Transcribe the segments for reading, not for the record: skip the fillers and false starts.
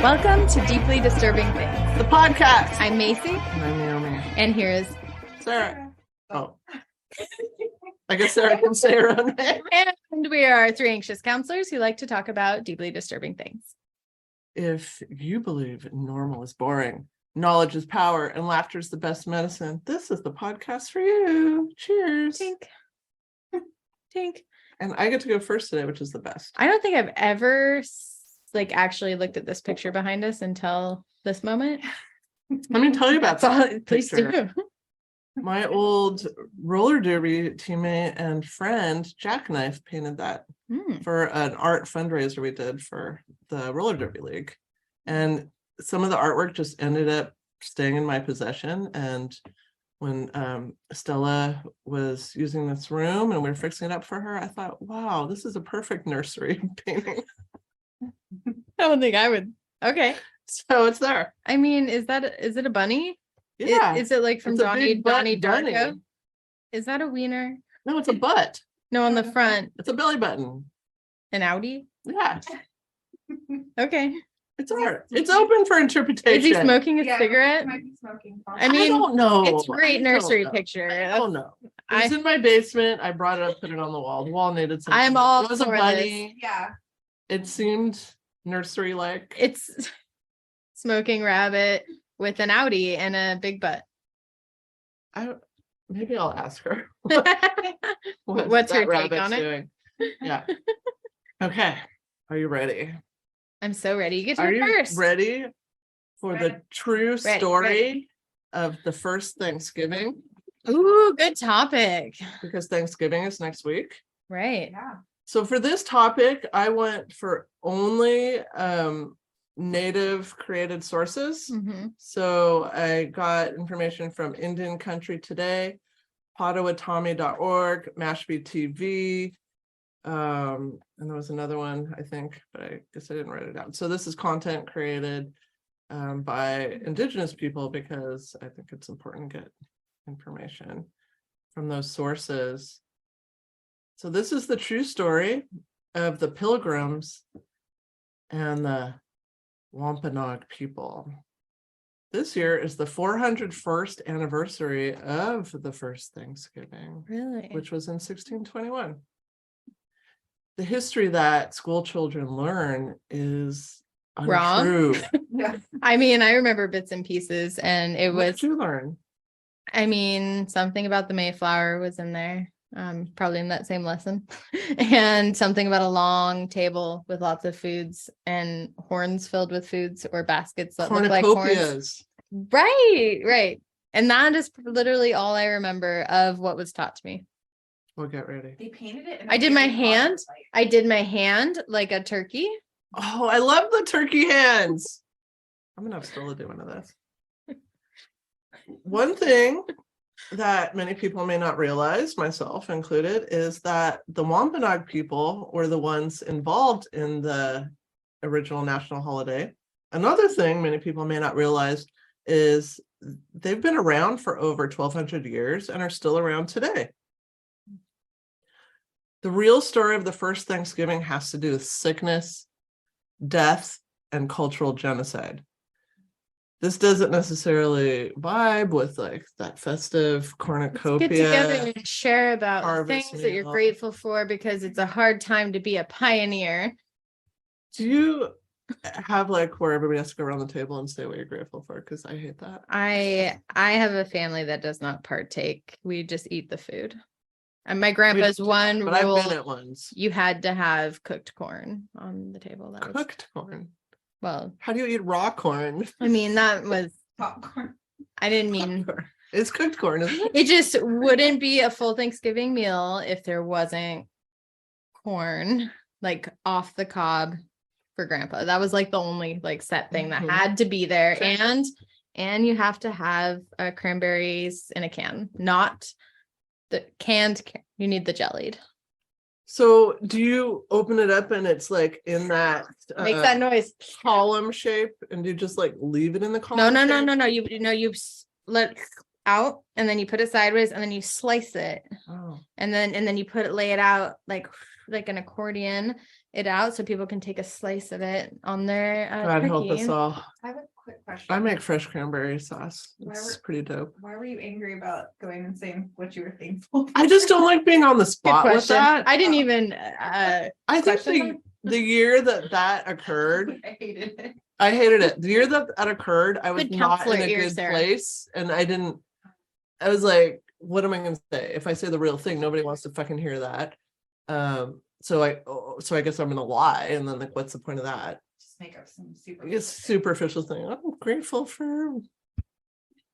Welcome to Deeply Disturbing Things, the podcast. I'm Macy. And I'm Naomi. And here's Sarah. Oh. I guess Sarah can say her own name. And we are three anxious counselors who like to talk about deeply disturbing things. If you believe normal is boring, knowledge is power, and laughter is the best medicine, this is the podcast for you. Cheers. Tink. Tink. And I get to go first today, which is the best. I don't think I've ever actually looked at this picture behind us until this moment. Let me tell you about that. Please do. My old roller derby teammate and friend Jackknife painted that for an art fundraiser we did for the roller derby league, and some of the artwork just ended up staying in my possession. And when Stella was using this room and we were fixing it up for her, I thought, wow, this is a perfect nursery painting. I don't think I would. Okay. So it's there. I mean, is it a bunny? Yeah. Is it like from It's a Donnie big butt bunny. Darko? Is that a wiener? No, it's a butt. No, on the front. It's a belly button. An Audi? Yeah. Okay. It's art. It's open for interpretation. Is he smoking a cigarette? Might be smoking. I mean, I don't know. it's a great nursery picture. I don't know. It was in my basement. I brought it up, put it on the wall. The wall needed something. I'm all It was a for bunny. Yeah. It seemed nursery-like. It's smoking rabbit with an Audi and a big butt. Maybe I'll ask her. What's her take rabbit's on it? doing. Yeah. Okay. Are you ready? I'm so ready. You get to Are go you first. ready for the true Ready. story of the first Thanksgiving? Ooh, good topic. Because Thanksgiving is next week. Right. Yeah. So for this topic, I went for only native created sources. Mm-hmm. So I got information from Indian Country Today, Potawatomi.org, Mashpee TV, and there was another one, I think, but I guess I didn't write it down. So this is content created by Indigenous people because I think it's important to get information from those sources. So this is the true story of the Pilgrims and the Wampanoag people. This year is the 401st anniversary of the first Thanksgiving, Really? which was in 1621. The history that school children learn is untrue. Wrong. Yeah. I mean, I remember bits and pieces, and it What was, did you learn? I mean, something about the Mayflower was in there, probably in that same lesson, and something about a long table with lots of foods and horns filled with foods or baskets that look like horns. Cornucopias. Right. And that is literally all I remember of what was taught to me. Well, get ready. They painted it. I did my hand. I did my hand like a turkey. Oh, I love the turkey hands. I'm gonna have Stella do one of this. One thing that many people may not realize, myself included, is that the Wampanoag people were the ones involved in the original national holiday. Another thing many people may not realize is they've been around for over 1,200 years and are still around today. The real story of the first Thanksgiving has to do with sickness, death, and cultural genocide. This doesn't necessarily vibe with like that festive cornucopia. Get together and share about harvest things that you're meal. grateful for, because it's a hard time to be a pioneer. Do you have like where everybody has to go around the table and say what you're grateful for? Because I hate that. I have a family that does not partake. We just eat the food. And my grandpa's one But rule, I've been at ones. you had to have cooked corn on the table. That was, Cooked corn. well, How do you eat raw corn? I mean, that was, Popcorn. I didn't mean, Popcorn. It's cooked corn, isn't it? it just wouldn't be a full Thanksgiving meal if there wasn't corn like off the cob for grandpa. That was like the only like set thing that Mhm. had to be there. Sure. And you have to have cranberries in a can, not the canned. You need the jellied. So do you open it up and it's like in that Makes that noise. column shape, and do you just like leave it in the column? No. shape? You let out and then you put it sideways and then you slice it Oh. and then you lay it out like like an accordion it out so people can take a slice of it on their God help us turkey. all. I have a quick question. I make fresh cranberry sauce. Why It's were- pretty dope. Why were you angry about going and saying what you were thankful for? I just don't like being on the Good spot with question. that. I didn't even I think question the year that occurred, I hated it. I hated it. The year that occurred, I was Good not counselor in a ear, good Sarah. place. And I was like, what am I gonna say? If I say the real thing, nobody wants to fucking hear that. So I guess I'm gonna lie. And then like, what's the point of that? Just make up some It's superficial thing. I'm grateful for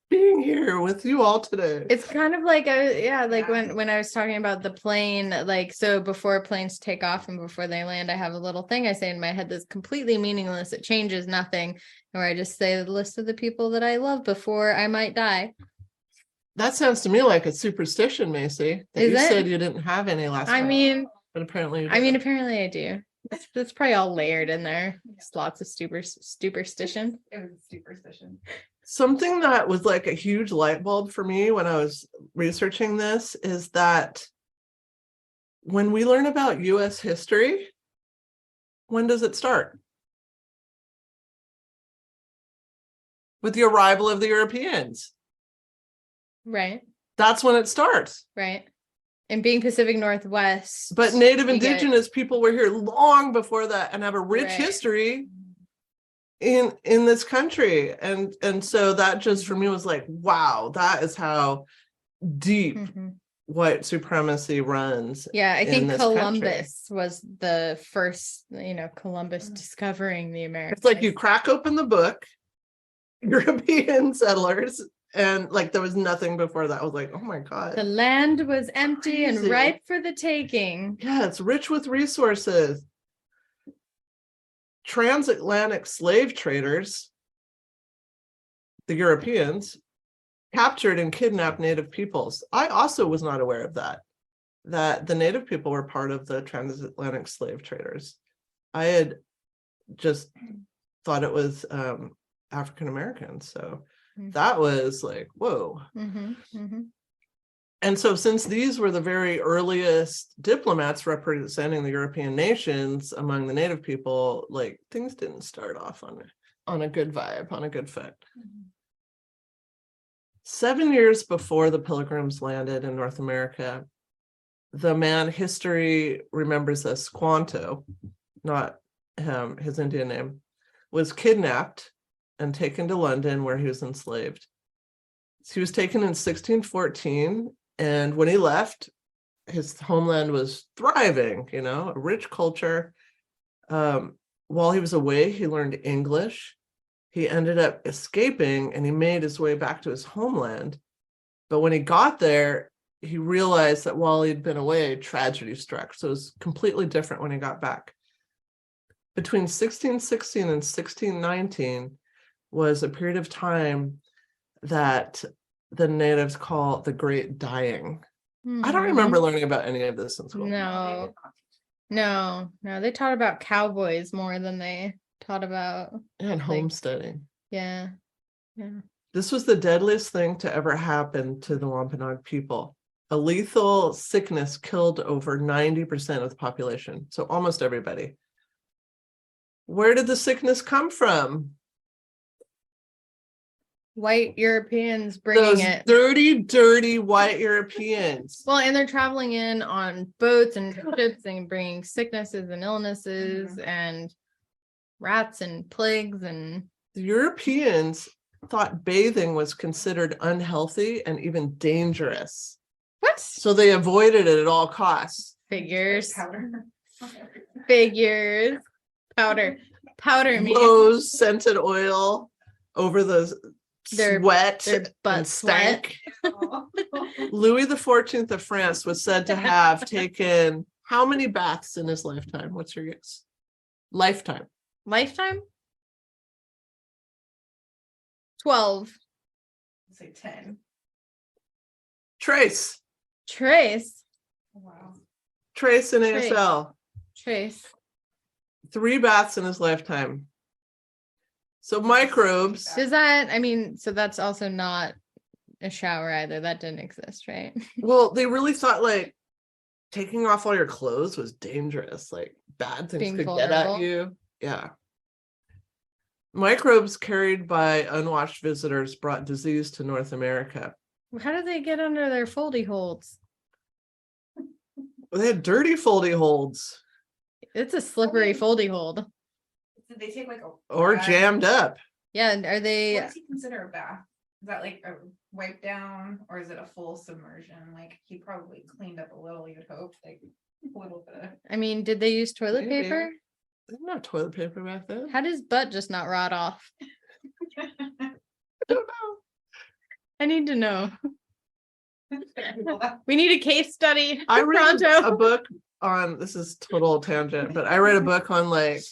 being here with you all today. it's kind of like Yeah. when I was talking about the plane, like so before planes take off and before they land, I have a little thing I say in my head that's completely meaningless. It changes nothing, where I just say the list of the people that I love before I might die. That sounds to me like a superstition, Macy. That Is you it? said you didn't have any last I time, mean, but apparently you apparently I do. That's probably all layered in there. Just lots of superstition. It was superstition. something that was like a huge light bulb for me when I was researching this is that when we learn about US history, when does it start? With the arrival of the Europeans. Right, That's when it starts. right. And being Pacific Northwest. But Native you get- Indigenous people were here long before that and have a rich Right. history in this country. And so that just for me was like, wow, that is how deep Mhm. white supremacy runs. Yeah, I in think this country. Columbus was the first, Columbus discovering the Americas. It's like you crack open the book, European settlers, and like there was nothing before that. I was like, oh my God. The land was empty and Crazy. ripe for the taking. Yeah, it's rich with resources. Transatlantic slave traders, the Europeans, captured and kidnapped Native peoples. I also was not aware of that the Native people were part of the transatlantic slave traders. I had just thought it was African Americans. So that was like, whoa. Mhm, mhm. And so since these were the very earliest diplomats representing the European nations among the Native people, like things didn't start off on a good vibe, on a good foot. 7 years before the Pilgrims landed in North America, the man history remembers as Squanto, not his Indian name, was kidnapped and taken to London where he was enslaved. He was taken in 1614, and when he left, his homeland was thriving, a rich culture. While he was away, he learned English. He ended up escaping and he made his way back to his homeland. But when he got there, he realized that while he'd been away, tragedy struck. So it was completely different when he got back. Between 1616 and 1619 was a period of time that the natives call the Great Dying. I don't remember learning about any of this in school. No, they taught about cowboys more than they taught about, And homesteading. yeah. This was the deadliest thing to ever happen to the Wampanoag people. A lethal sickness killed over 90% of the population, so almost everybody. Where did the sickness come from? White Europeans bringing Those it. dirty white Europeans. Well, and they're traveling in on boats and ships and bringing sicknesses and illnesses and rats and plagues and The Europeans thought bathing was considered unhealthy and even dangerous. what? So they avoided it at all costs. Figures. Powder. Figures. Powder me. Rose scented oil over the Their sweat butt and sweat. stank. Louis XIV of France was said to have taken how many baths in his lifetime? What's your guess? Lifetime. Lifetime? 12. Say 10. Trace Trace. Wow. in Trace. ASL. Trace. 3 baths in his lifetime. So microbes. Does so that's also not a shower either. That didn't exist, right? Well, they really thought like taking off all your clothes was dangerous. Like bad things Being could get at vulnerable. you. Yeah. Microbes carried by unwashed visitors brought disease to North America. How did they get under their foldy holds? They had dirty foldy holds It's a slippery foldy hold. Did they take like a or rag? jammed up. Yeah, and are they? What does he consider a bath? Is that like a wipe down or is it a full submersion? Like he probably cleaned up a little, you'd hope, like a little bit. I mean, did they use toilet Maybe. paper? They didn't have toilet paper back then. How does butt just not rot off? I don't know. I need to know. We need a case study. I read Pronto. a book on, this is total tangent, but I read a book on like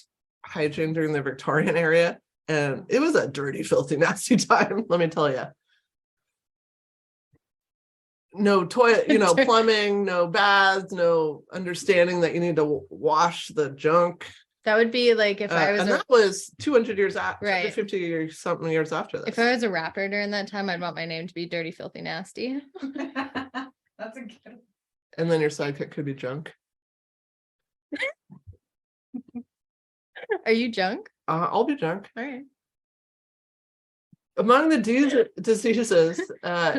hygiene during the Victorian era, and it was a dirty, filthy, nasty time, let me tell you. No toilet, plumbing, no baths, no understanding that you need to wash the junk. That would be like if I was and a, that was 200 years after, Right. 50 years, something years after this. if I was a rapper during that time, I'd want my name to be Dirty Filthy Nasty. That's a good. And then your sidekick could be junk. Are you junk? I'll be junk. All right. Among the diseases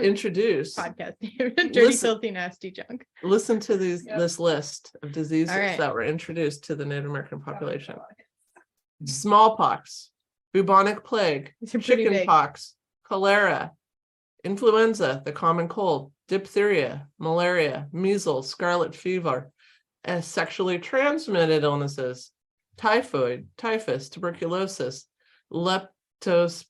introduced, Podcast. Dirty Listen. Filthy Nasty Junk. listen to Yep. this list of diseases All right. that were introduced to the Native American population. Smallpox, bubonic plague, These are pretty big. chickenpox, cholera, influenza, the common cold, diphtheria, malaria, measles, scarlet fever, and sexually transmitted illnesses, typhoid, typhus, tuberculosis, leptospirosis,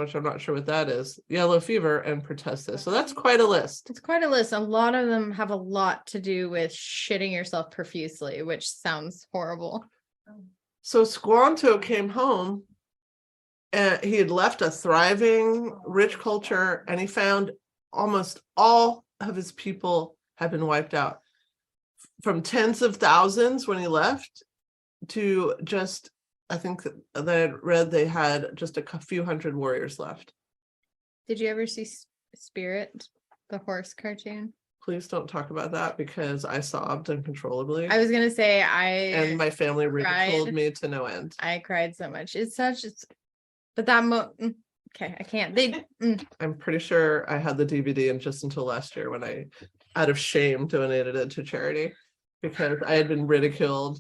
which I'm not sure what that is, yellow fever, and pertussis. So that's quite a list. It's quite a list. A lot of them have a lot to do with shitting yourself profusely, which sounds horrible. So Squanto came home and he had left a thriving, rich culture, and he found almost all of his people had been wiped out. From tens of thousands when he left to just, I think that I read they had just a few hundred warriors left. Did you ever see Spirit, the horse cartoon? Please don't talk about that because I sobbed uncontrollably. I was gonna say And my family ridiculed cried. me to no end. I cried so much. It's but that okay, I can't. I'm pretty sure I had the DVD and just until last year when I, out of shame, donated it to charity because I had been ridiculed.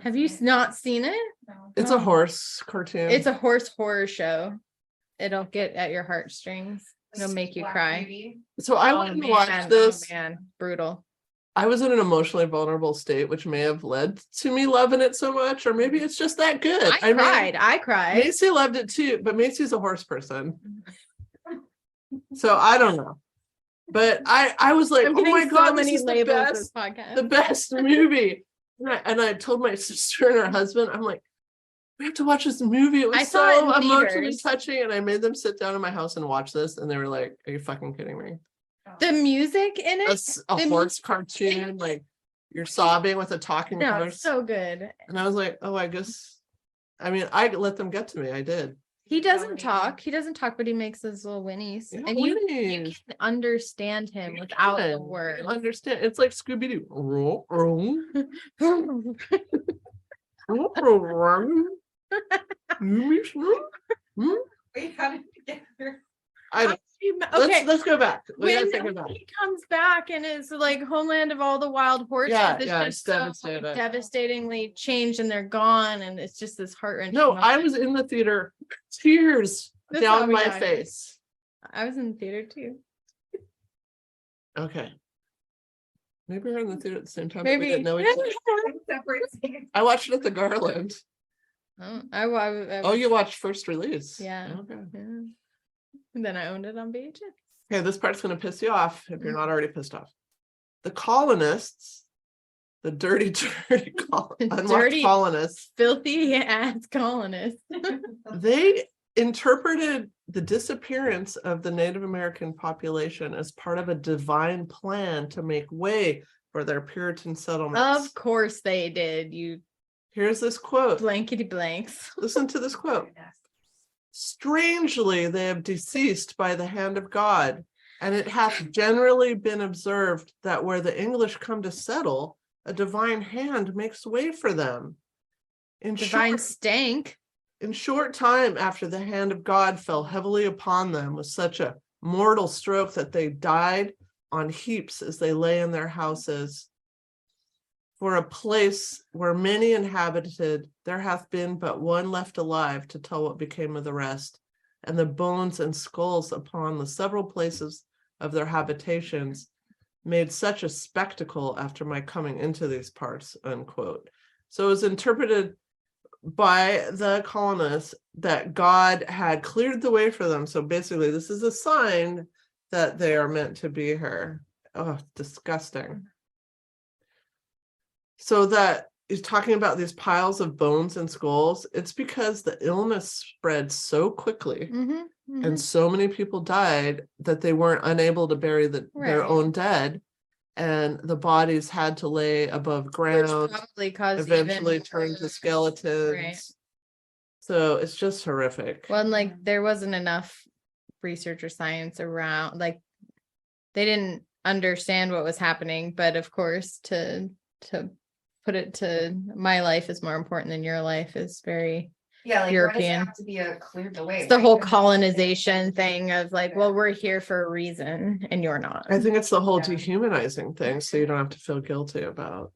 Have you not seen it? No. It's a horse cartoon. It's a horse horror show. It'll get at your heartstrings. It'll make you Black cry. Baby. So I Oh, went and man. watched this. Oh, man, brutal. I was in an emotionally vulnerable state, which may have led to me loving it so much, or maybe it's just that good. I cried. Macy loved it too, but Macy's a horse person. So I don't know. But I was like, I'm oh my getting so God, this many is the labels this best, podcast. the best movie. And I told my sister and her husband, I'm like, we have to watch this movie. It was I saw it so in emotionally theaters. touching. And I made them sit down in my house and watch this. And they were like, are you fucking kidding me? The music in it, A the horse cartoon, like you're sobbing with a talking no, horse. it's so good. And I was like, oh, I guess, I mean, I let them get to me. I did. He doesn't talk. He doesn't talk, but he makes his little whinnies, Yeah, and you whinnies. can understand him without the You words. understand? It's like Scooby-Doo. We had it together. I don't, Okay, let's go back. We gotta when think about it. he comes back and it's like homeland of all the wild horses, Yeah, it's yeah, just it's so devastating. devastatingly changed, and they're gone, and it's just this heart-wrenching. No, I moment. was in the theater, tears That's down how we my got here. face. I was in the theater too. Okay. Maybe we're in the theater at the same time. But we Maybe. didn't know each other. Separate scenes. I watched it at the Garland. Oh, Oh, you watched first release. Yeah. Okay. Yeah. And then I owned it on VHS. Okay, this part's gonna piss you off if you're not already pissed off. The colonists, the dirty, unmarked Dirty. colonists, Filthy ass colonists. they interpreted the disappearance of the Native American population as part of a divine plan to make way for their Puritan settlements. Of course they did, you Here's this quote. blankety blanks. Listen to this quote. Strangely, they have deceased by the hand of God And it hath generally been observed that where the English come to settle, a divine hand makes way for them. Divine stank. In short time after the hand of God fell heavily upon them with such a mortal stroke that they died on heaps as they lay in their houses. For a place where many inhabited, there hath been but one left alive to tell what became of the rest, and the bones and skulls upon the several places of their habitations made such a spectacle after my coming into these parts, unquote. So it was interpreted by the colonists that God had cleared the way for them. So basically, this is a sign that they are meant to be here. Oh, disgusting. So that is talking about these piles of bones and skulls. It's because the illness spread so quickly and so many people died that they weren't unable to bury their own dead. And the bodies had to lay above ground, probably caused eventually turned to skeletons. Right. So it's just horrific. Well, and like there wasn't enough research or science around, like they didn't understand what was happening. But of course, to put it to my life is more important than your life is very Yeah, like European. why does it have to be a cleared the way? It's the Why whole couldn't it colonization be- thing of like, well, we're here for a reason and you're not. I think it's the whole Yeah. dehumanizing thing, so you don't have to feel guilty about,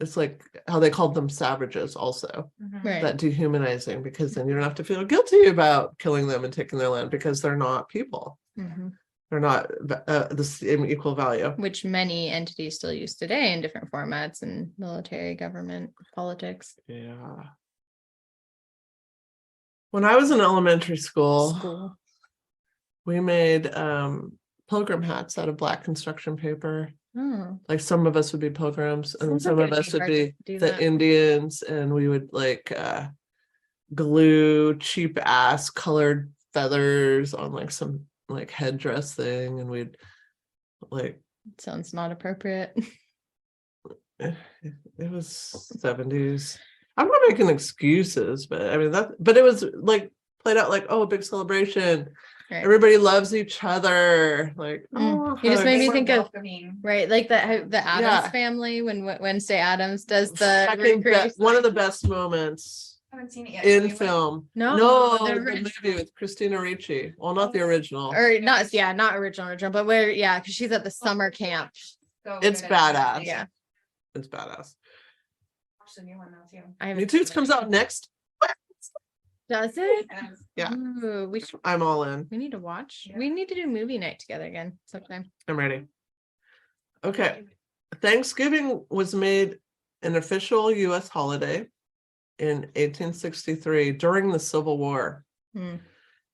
it's like how they called them savages also, Mhm. Right. that dehumanizing, because then you don't have to feel guilty about killing them and taking their land because they're not people. Mhm. They're not the same equal value. Which many entities still use today in different formats in military, government, politics. Yeah. When I was in elementary school, we made pilgrim hats out of black construction paper. Oh, Like some of us would be pilgrims and Sounds some like of it'd us be would hard to be do the that. Indians, and we would like glue cheap ass colored feathers on like some like headdress thing, and we'd like sounds not appropriate. it was 70s. I'm not making excuses, but I mean but it was like played out like, oh, a big celebration. Right. Everybody loves each other. Like, oh, You just made They me were think of welcoming. right, like the Adams Yeah. family when Wednesday Adams does the I think that recreation. one of the best moments I haven't seen it yet. in You went- film. No, No, the the original. movie with Christina Ricci. Well, not the original. Or not, yeah, not original, but where, yeah, because she's at the summer camp. So It's good. badass. Yeah. It's badass. Watch the new one now too. I Me haven't Too seen it. comes out next. Does it? Yes. Yeah. Ooh, I'm all in. we need to watch. Yeah. We need to do movie night together again sometime. I'm ready. Okay. Thanksgiving was made an official US holiday in 1863 during the Civil War. Hmm.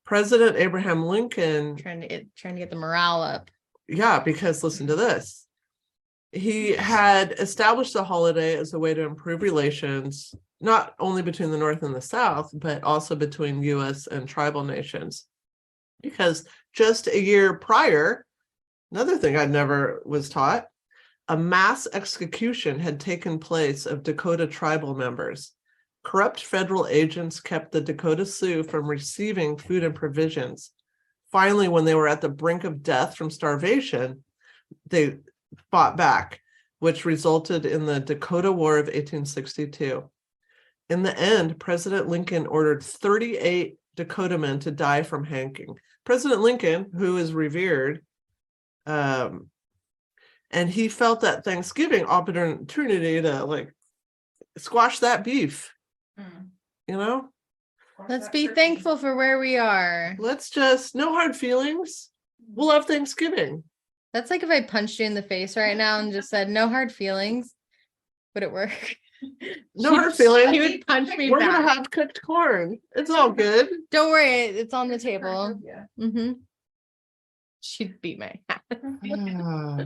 President Abraham Lincoln, Trying to get the morale up. yeah, because listen to this. He had established the holiday as a way to improve relations, not only between the North and the South, but also between US and tribal nations. Because just a year prior, another thing I never was taught, a mass execution had taken place of Dakota tribal members. Corrupt federal agents kept the Dakota Sioux from receiving food and provisions. Finally, when they were at the brink of death from starvation, they fought back, which resulted in the Dakota War of 1862. In the end, President Lincoln ordered 38 Dakota men to die from hanging. President Lincoln, who is revered, and he felt that Thanksgiving opportunity to like squash that beef, Mm. you know? Watch Let's that be turkey. thankful for where we are. Let's just, no hard feelings. We'll have Thanksgiving. That's like if I punched you in the face right now and just said no hard feelings. Would it work? No She- hard feelings. She would punch me We're back. gonna have cooked corn. It's all good. Don't worry, it's on the table. Yeah. Mm-hmm. She'd beat my ass. Ah,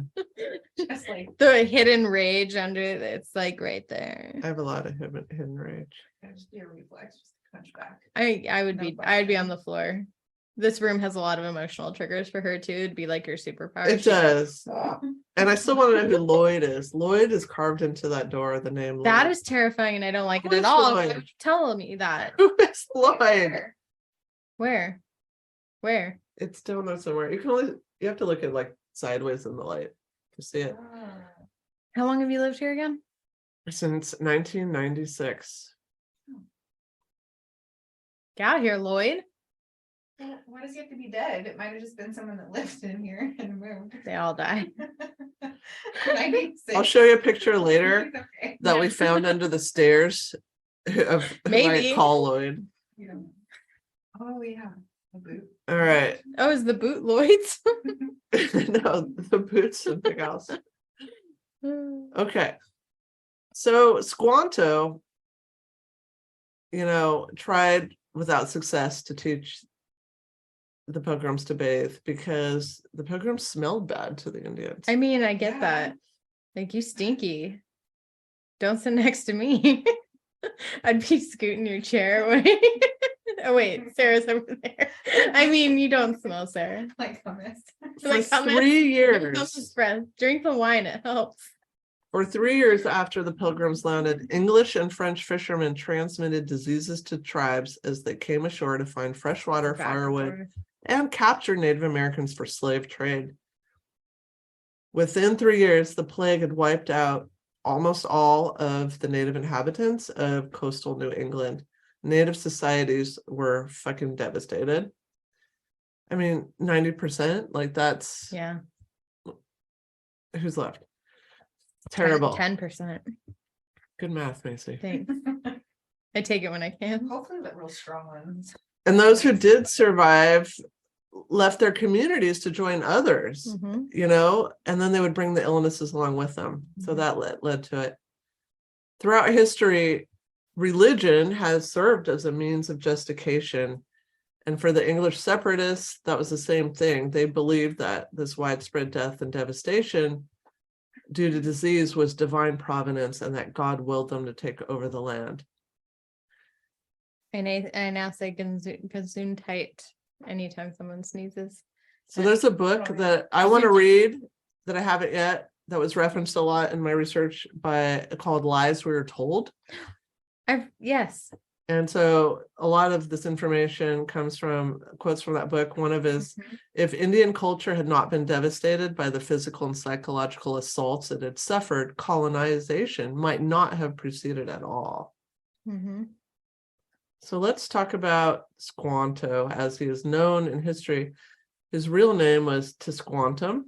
Just like The hidden rage under it's like right there. I have a lot of hidden rage. just be a reflex, just punch back. I would No be I'd be on question. the floor. This room has a lot of emotional triggers for her too. It'd be like your superpower. It She- does. And I still want to know who Lloyd is. Lloyd is carved into that door, the name That Lloyd. is terrifying and I don't like Who it at is all. Lloyd? Why would you tell me that? Who is Lloyd? Where? It's down there somewhere. You have to look at like sideways in the light to see it. How long have you lived here again? Since 1996. Get out of here, Lloyd. Well, why does he have to be dead? It might have just been someone that lived in here and moved. They all die. 96. I'll show you a picture later Okay. that we found under the stairs of Maybe. my call Lloyd. You don't know. Oh yeah, a boot. All right. Oh, is the boot Lloyd's? No, the boots and the house. Okay. So Squanto, tried without success to teach the Pilgrims to bathe because the Pilgrims smelled bad to the Indians. I mean, I get Yeah. that. Like, you stinky. Don't sit next to me. I'd be scooting your chair away. Oh wait, Sarah's over there. I mean, you don't smell, Sarah. Like hummus. For Like hummus. 3 years. Hummus breath. Drink the wine, it helps. For 3 years after the Pilgrims landed, English and French fishermen transmitted diseases to tribes as they came ashore to find fresh water, Back and firewood, forth. and capture Native Americans for slave trade. Within 3 years, the plague had wiped out almost all of the native inhabitants of coastal New England. Native societies were fucking devastated. I mean, 90%, like that's Yeah. who's left. Terrible. 10%. Good math, Macy. Thanks. I take it when I can. Hopefully the real strong ones. And those who did survive left their communities to join others, Mhm. and then they would bring the illnesses along with them. So that led to it. Throughout history, religion has served as a means of justification. And for the English separatists, that was the same thing. They believed that this widespread death and devastation due to disease was divine providence and that God willed them to take over the land. I now say Gesundheit anytime someone sneezes. So there's a book that I want to read that I haven't yet, that was referenced a lot in my research called Lies We Were Told. Yes. And so a lot of this information comes from quotes from that book. One of is, if Indian culture had not been devastated by the physical and psychological assaults it had suffered, colonization might not have proceeded at all. Mm-hmm. So let's talk about Squanto as he is known in history. His real name was Tisquantum.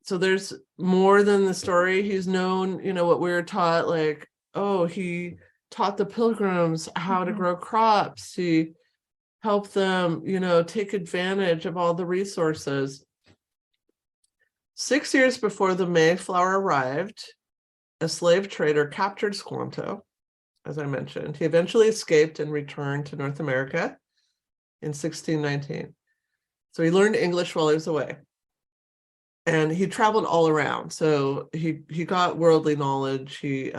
So there's more than the story. He's known, what we were taught, like, oh, he taught the Pilgrims how to grow crops. He helped them, take advantage of all the resources. 6 years before the Mayflower arrived, a slave trader captured Squanto, as I mentioned. He eventually escaped and returned to North America in 1619. So he learned English while he was away. And he traveled all around. So he got worldly knowledge. He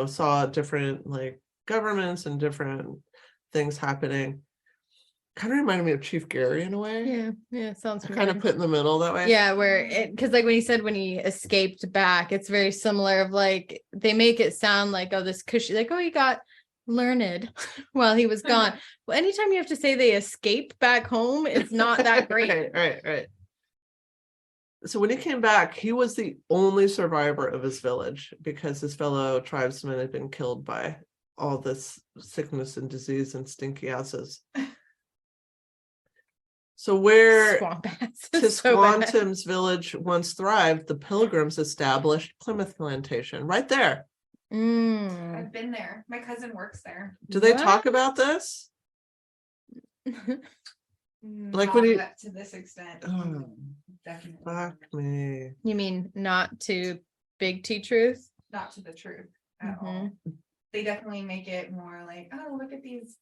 saw different governments and different things happening. Kind of reminded me of Chief Gary in a way. Yeah, sounds kind of put in the middle that way. Yeah, because when he said when he escaped back, it's very similar of they make it sound like, oh, this cushy, he got learned while he was gone. Well, anytime you have to say they escape back home, it's not that great. Right. So when he came back, he was the only survivor of his village because his fellow tribesmen had been killed by all this sickness and disease and stinky asses. So where Tisquantum's village once thrived, the Pilgrims established Plymouth Plantation right there. I've been there. My cousin works there. Do they talk about this? Not when he to this extent. Oh, Definitely. fuck me. You mean not to Big T Truth? Not to the truth at all. They definitely make it more like, oh, look at these.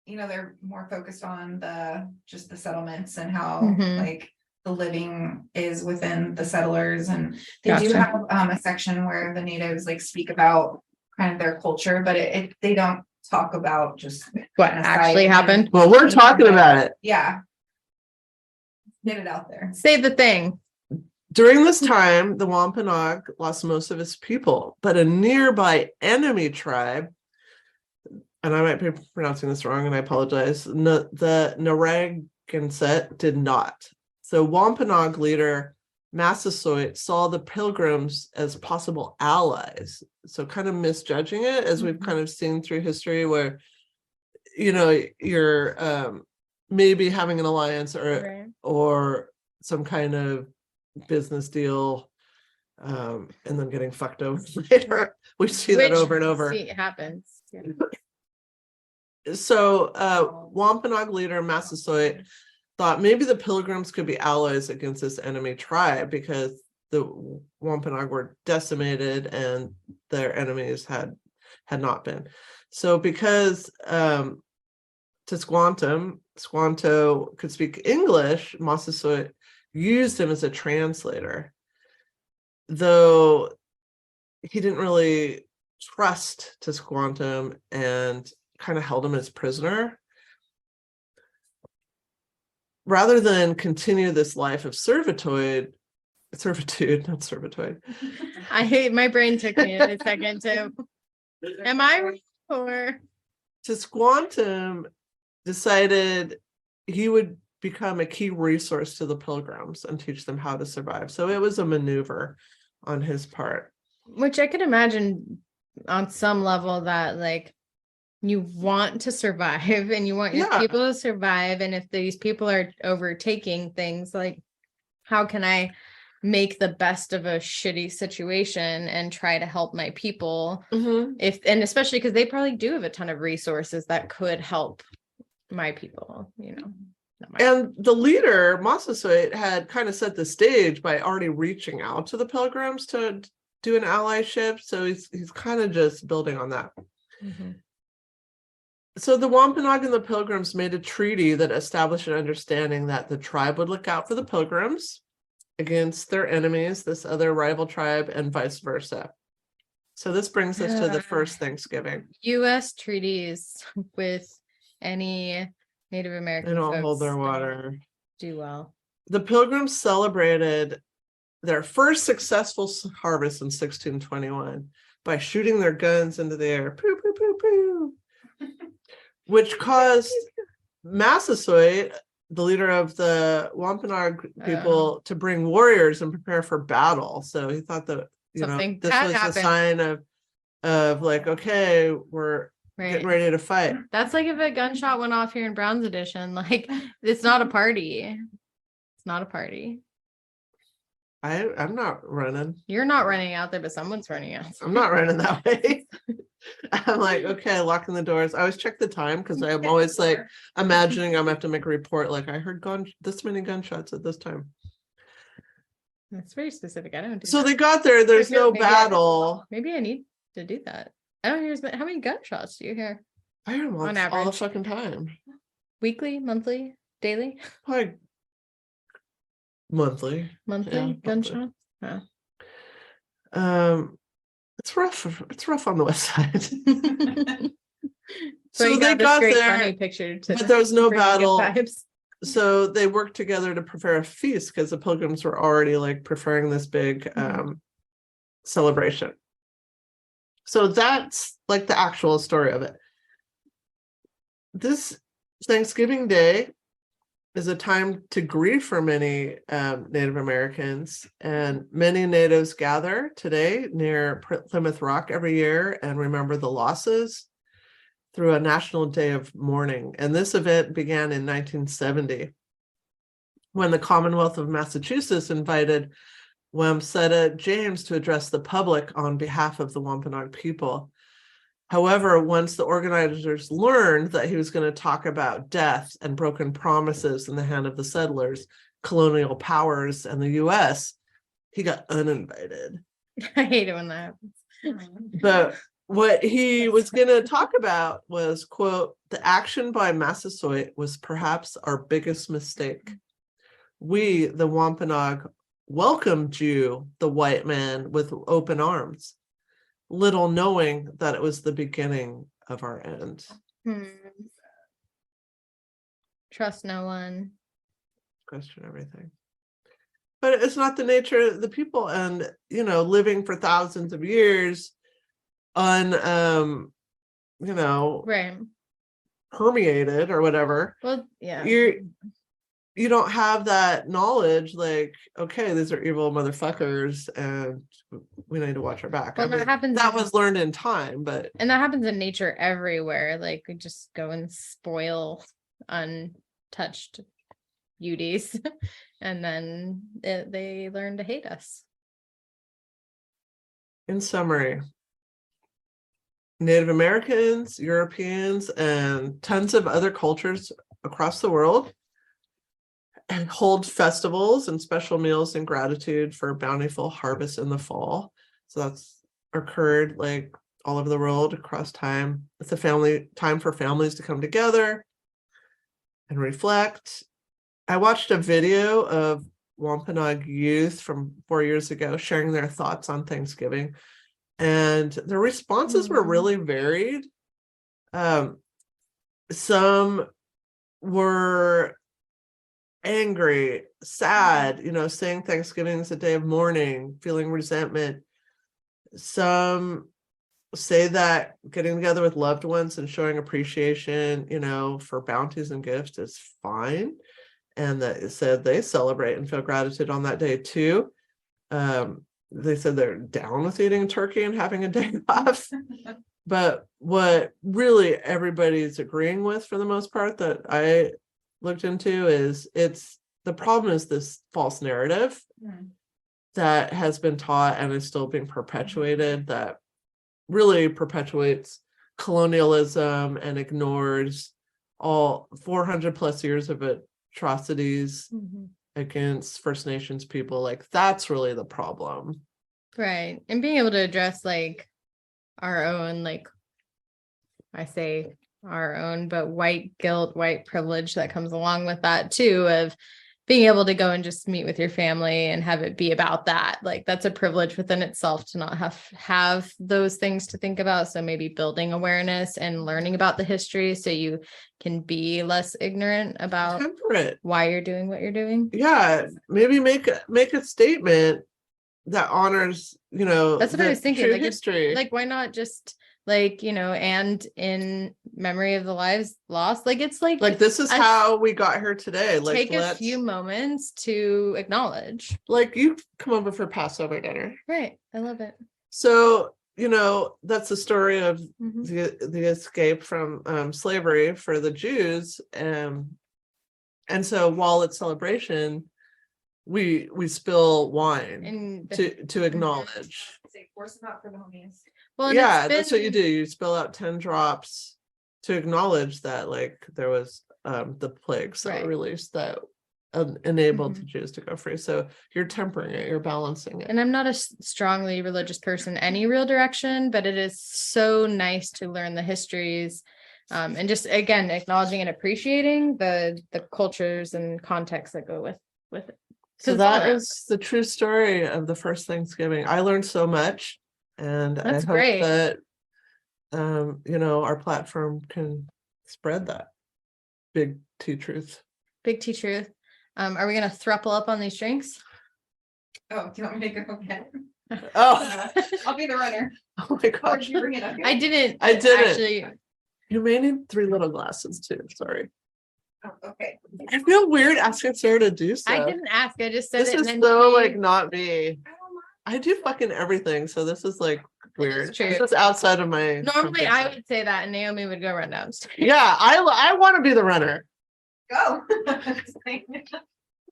They're more focused on just the settlements and how the living is within the settlers, and they do have a section where the natives speak about kind of their culture, but they don't talk about just what actually happened. Well, we're talking about it. Yeah, get it out there. Say the thing. During this time, the Wampanoag lost most of its people, but a nearby enemy tribe and I might be pronouncing this wrong, and I apologize. The Narragansett did not. So Wampanoag leader Massasoit saw the Pilgrims as possible allies. So kind of misjudging it, as we've kind of seen through history, where you're maybe having an alliance or some kind of business deal, and then getting fucked over later. We see that over and over. It happens. Yeah. So Wampanoag leader Massasoit thought maybe the Pilgrims could be allies against this enemy tribe, because the Wampanoag were decimated and their enemies had not been. So because Squanto could speak English, Massasoit used him as a translator, though he didn't really trust Tisquantum and kind of held him as prisoner. Rather than continue this life of servitude, not servitude. I hate, my brain took me a second too. Am I right? Or Tisquantum decided he would become a key resource to the Pilgrims and teach them how to survive. So it was a maneuver on his part. Which I could imagine on some level that, like, you want to survive and you want your people to survive. And if these people are overtaking things, like, how can I make the best of a shitty situation and try to help my people? And especially because they probably do have a ton of resources that could help my people, And the leader, Massasoit, had kind of set the stage by already reaching out to the Pilgrims to do an allyship. So he's kind of just building on that. So the Wampanoag and the Pilgrims made a treaty that established an understanding that the tribe would look out for the Pilgrims against their enemies, this other rival tribe, and vice versa. So this brings us to the first Thanksgiving. U.S. treaties with any Native American They don't folks hold their water. Do well. The Pilgrims celebrated their first successful harvest in 1621 by shooting their guns into the air, poo, poo, poo, poo, which caused Massasoit, the leader of the Wampanoag people, to bring warriors and prepare for battle. So he thought that this was a sign of like, okay, we're getting ready to fight. That's like if a gunshot went off here in Brown's Edition, like, it's not a party. It's not a party. I'm not running. You're not running out there, but someone's running out. I'm not running that way. I'm like, okay, locking the doors. I always check the time because I'm always like imagining I'm gonna have to make a report. Like, I heard this many gunshots at this time. That's very specific. I don't do so that. They got there. There's no battle. Maybe I need to do that. I don't hear how many gunshots do you hear? I hear them on average all the fucking time. Weekly, monthly, daily? Probably monthly. Monthly gunshots? Yeah. It's rough. It's rough on the west side. So they got great, there, funny picture but there was no battle. So they worked together to prepare a feast because the Pilgrims were already like preparing this big celebration. So that's like the actual story of it. This Thanksgiving Day is a time to grieve for many Native Americans, and many natives gather today near Plymouth Rock every year and remember the losses through a national day of mourning. And this event began in 1970 when the Commonwealth of Massachusetts invited Wamsutta James to address the public on behalf of the Wampanoag people. However, once the organizers learned that he was going to talk about death and broken promises in the hand of the settlers, colonial powers, and the U.S., he got uninvited. I hate it when that happens. But what he was going to talk about was, quote, "The action by Massasoit was perhaps our biggest mistake. We, the Wampanoag, welcomed you, the white man, with open arms, little knowing that it was the beginning of our end." Trust no one. Question everything. But it's not the nature of the people, and living for thousands of years on Right. permeated or whatever, Well, yeah. you don't have that knowledge, like, okay, these are evil motherfuckers and we need to watch our back. Well, that happens. That was learned in time, but. And that happens in nature everywhere. Like we just go and spoil untouched beauties and then they learn to hate us. In summary, Native Americans, Europeans, and tons of other cultures across the world and hold festivals and special meals in gratitude for bountiful harvest in the fall. So that's occurred like all over the world across time. It's a time for families to come together and reflect. I watched a video of Wampanoag youth from 4 years ago sharing their thoughts on Thanksgiving, and their responses were really varied. Some were angry, sad, saying Thanksgiving is a day of mourning, feeling resentment. Some say that getting together with loved ones and showing appreciation, for bounties and gifts is fine. And that said they celebrate and feel gratitude on that day too. They said they're down with eating turkey and having a day off. But what really everybody's agreeing with for the most part that I looked into is the problem is this false narrative that has been taught and is still being perpetuated that really perpetuates colonialism and ignores all 400 plus years of atrocities against First Nations people. Like that's really the problem. Right. And being able to address like our own, like I say our own, but white guilt, white privilege that comes along with that too, of being able to go and just meet with your family and have it be about that. Like that's a privilege within itself to not have those things to think about. So maybe building awareness and learning about the history so you can be less ignorant about why you're doing what you're doing. Yeah, maybe make a statement that honors, that's what I was thinking. Like history. Like why not just like, and in memory of the lives lost, like it's like this is how we got here today. Like take a few moments to acknowledge. Like you come over for Passover dinner. Right. I love it. So, that's the story of the escape from slavery for the Jews. And so while it's celebration, we spill wine to acknowledge. Force it out for the homies. Well, yeah, that's what you do. You spill out 10 drops to acknowledge that like there was the plagues that were released that enabled the Jews to go free. So you're tempering it, you're balancing it. And I'm not a strongly religious person any real direction, but it is so nice to learn the histories and just again acknowledging and appreciating the cultures and contexts that go with it. So that is the true story of the first Thanksgiving. I learned so much, and that's I hope great. that our platform can spread that big T truth. Big T truth. Are we gonna thruple up on these drinks? Oh, do you want me to go again? Oh, I'll be the runner. Oh my gosh. Did you bring it up here? I didn't actually. You may need 3 little glasses too. Sorry. Oh, okay. I feel weird asking Sarah to do so. I didn't ask. I just said this it. Is and so like not me. I don't mind. I do fucking everything, so this is like weird. It's true. It's just outside of my. Normally, I would say that, and Naomi would go run downstairs. Yeah, I want to be the runner. Go.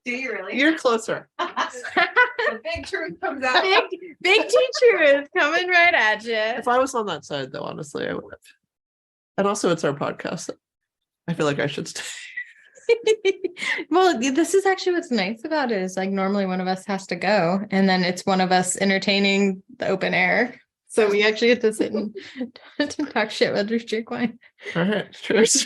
Do you really? You're closer. The big truth comes out. Big T truth coming right at you. If I was on that side, though, honestly, I would have. And also, it's our podcast. I feel like I should stay. Well, this is actually what's nice about it is like normally one of us has to go, and then it's one of us entertaining the open air. So we actually get to sit and to talk shit while we drink wine. All right, cheers.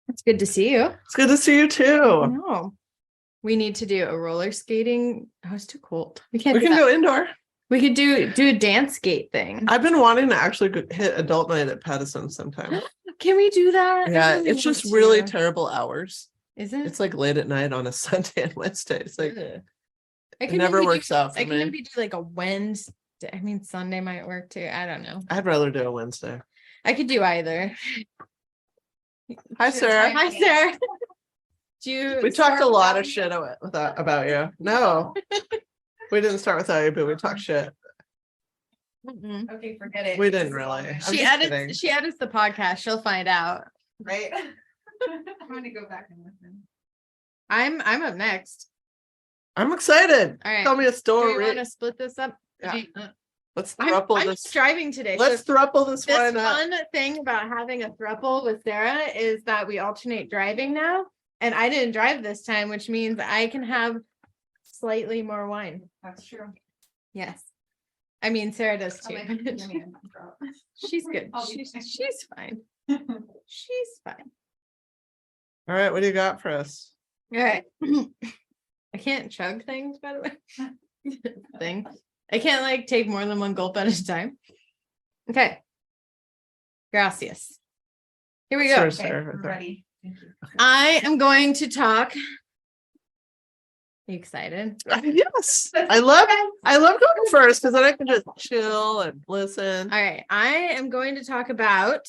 It's good to see you. It's good to see you too. No, we need to do a roller skating. Oh, it's too cold. We can go indoor. We could do a dance skate thing. I've been wanting to actually hit adult night at Pattison sometime. Can we do that? Yeah, it's just really terrible hours. Is it? It's like late at night on a Sunday and Wednesday. It's like it never works out for me. I can maybe do like a Wednesday. I mean, Sunday might work too. I don't know. I'd rather do a Wednesday. I could do either. Hi, Sarah. Hi, Sarah. Do you We talked a lot of shit about you. No, we didn't start without you, but we talked shit. Mm-mm. Okay, forget it. We didn't really. I'm She just kidding. edits the podcast. She'll find out. Right? I'm gonna go back and listen. I'm up next. I'm excited. All right. Tell me a Do story. we want to split this up? Yeah. Let's I'm thruple this. just driving today. Let's so thruple this this one up. fun thing about having a throuple with Sarah is that we alternate driving now. And I didn't drive this time, which means I can have slightly more wine. That's true. Yes. I mean, Sarah does I'll too. make you give me a drop. She's good. I'll be She's fine. fine. She's fine. All right, what do you got for us? All right. I can't chug things, by the way. Thing. I can't like take more than one gulp at a time. Okay. Gracias. Here we go. Sure, Okay, Sarah. I'm ready. Thank you. I am going to talk. Are you excited? Yes, I love going first because then I can just chill and listen. All right. I am going to talk about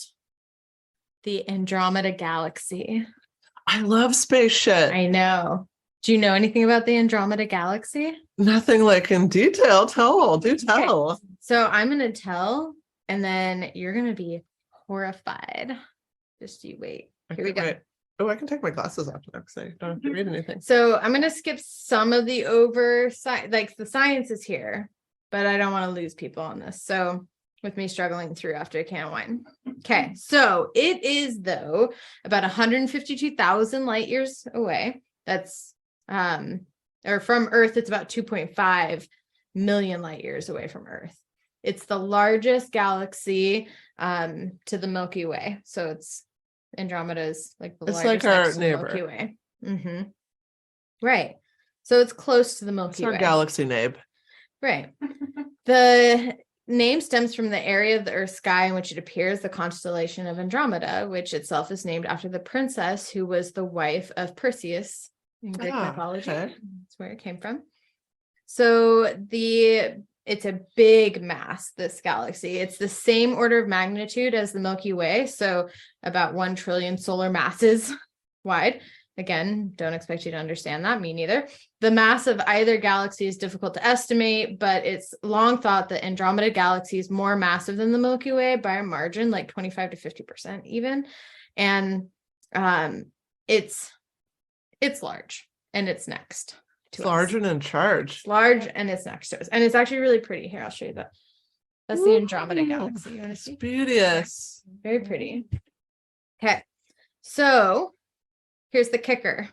the Andromeda galaxy. I love space shit. I know. Do you know anything about the Andromeda galaxy? Nothing like in detail. Do tell. So I'm going to tell, and then you're going to be horrified. Just you wait. Here we go. Wait. Oh, I can take my glasses off now because I don't have to read anything. So I'm going to skip some of the like the science is here, but I don't want to lose people on this. So with me struggling through after a can of wine. Okay. So it is though about 152,000 light years away. That's, or from Earth, it's about 2.5 million light years away from Earth. It's the largest galaxy, to the Milky Way. So it's Andromeda is like the It's largest like our next to the neighbor. Milky Way. Mm-hmm. Right. So it's close to the Milky It's our Way. galaxy name. Right. The name stems from the area of the Earth's sky in which it appears, the constellation of Andromeda, which itself is named after the princess who was the wife of Perseus in Greek mythology. Okay. That's where it came from. So it's a big mass, this galaxy. It's the same order of magnitude as the Milky Way, so about 1 trillion solar masses wide. Again, don't expect you to understand that, me neither. The mass of either galaxy is difficult to estimate, but it's long thought that Andromeda galaxy is more massive than the Milky Way by a margin, like 25 to 50% even. And it's large, and it's next to It's large us. and in charge. It's large, and it's next to us. And it's actually really pretty. Here, I'll show you that. That's the Andromeda galaxy. You want to see? Beauteous. Very pretty. Okay. So here's the kicker.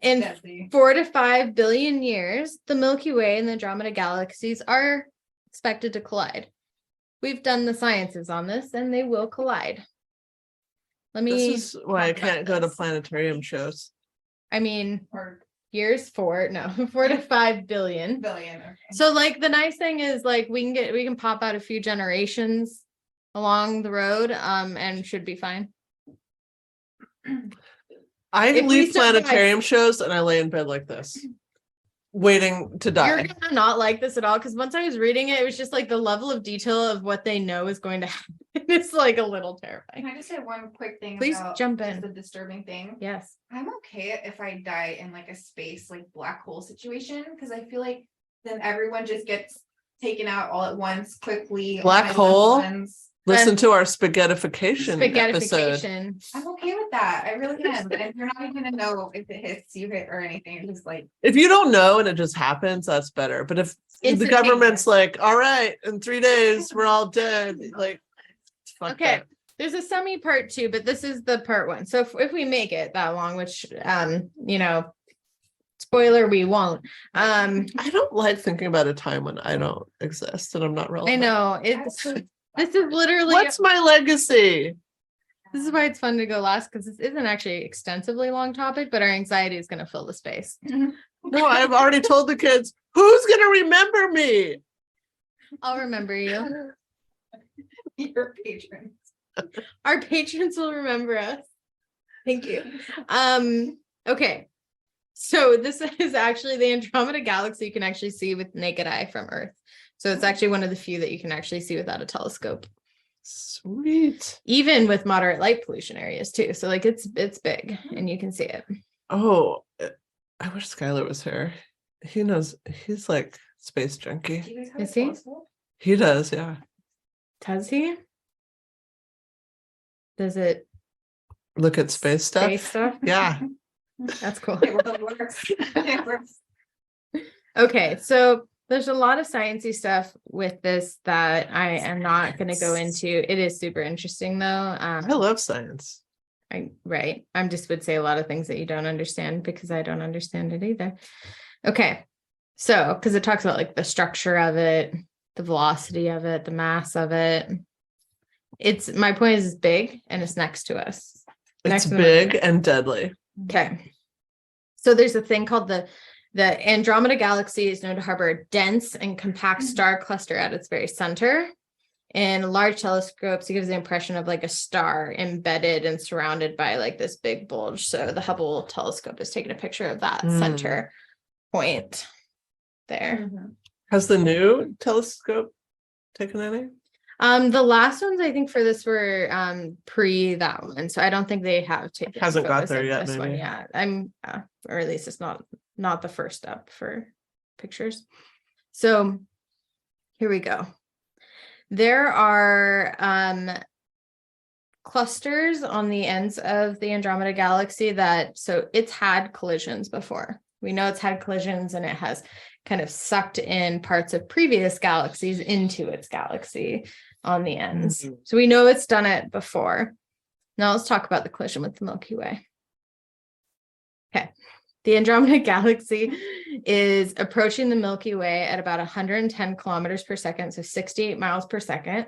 In Deadly. 4 to 5 billion years, the Milky Way and the Andromeda galaxies are expected to collide. We've done the sciences on this, and they will collide. Let me. This is why I talk about can't go to this. planetarium shows. I mean, Or years 4 to 5 billion. billion. Okay. So like the nice thing is like we can pop out a few generations along the road, and should be fine. I If we leave survive- planetarium shows and I lay in bed like this, waiting to You're die. gonna not like this at all, because once I was reading it, it was just like the level of detail of what they know is going to happen. It's like a little Can terrifying. I just say one quick thing Please about jump just in. the disturbing thing? Yes. I'm okay if I die in like a space like black hole situation, because I feel like then everyone just gets taken out all at once quickly. all Black my loved hole? ones. Listen to our spaghettification episode. Spaghettification. I'm okay with that. I really am. And you're not even gonna know if it hits you hit or anything. It's just like If you don't know and it just happens, that's better. But if the Instantaneous. government's like, all right, in 3 days, we're all dead, like, fuck Okay. that. There's a semi part 2, but this is the part 1. So if we make it that long, which spoiler, we won't. I don't like thinking about a time when I don't exist and I'm not relevant. I know this is literally What's my legacy? this is why it's fun to go last, because this isn't actually an extensively long topic, but our anxiety is going to fill the space. No, I've already told the kids, who's going to remember me? I'll remember you. your patrons. Our patrons will remember us. Thank you. Okay. So this is actually the Andromeda galaxy you can actually see with naked eye from Earth. So it's actually one of the few that you can actually see without a telescope. Sweet. Even with moderate light pollution areas too. So like it's big and you can see it. Oh, I wish Skylar was here. He knows, he's like space junkie. Do you guys have Is a he? telescope? He does, yeah. Does he? Does it Look at space stuff. space stuff? Yeah. That's cool. It works. It works. Okay, so there's a lot of sciencey stuff with this that I am not going to go into. It is super interesting though. I love science. Right. I just would say a lot of things that you don't understand because I don't understand it either. Okay. So, because it talks about like the structure of it, the velocity of it, the mass of it. My point is it's big and it's next to us. It's big and deadly. Okay. So there's a thing called the Andromeda galaxy is known to harbor a dense and compact star cluster at its very center. In large telescopes, it gives the impression of like a star embedded and surrounded by like this big bulge. So the Hubble telescope is taking a picture of that center point there. Has the new telescope taken any? The last ones I think for this were pre that one. So I don't think they have taken Hasn't got photos there of yet, this one maybe. yet. Or at least it's not the first up for pictures. So here we go. There are clusters on the ends of the Andromeda galaxy so it's had collisions before. We know it's had collisions and it has kind of sucked in parts of previous galaxies into its galaxy on the ends. So we know it's done it before. Now let's talk about the collision with the Milky Way. Okay. The Andromeda galaxy is approaching the Milky Way at about 110 kilometers per second, so 68 miles per second.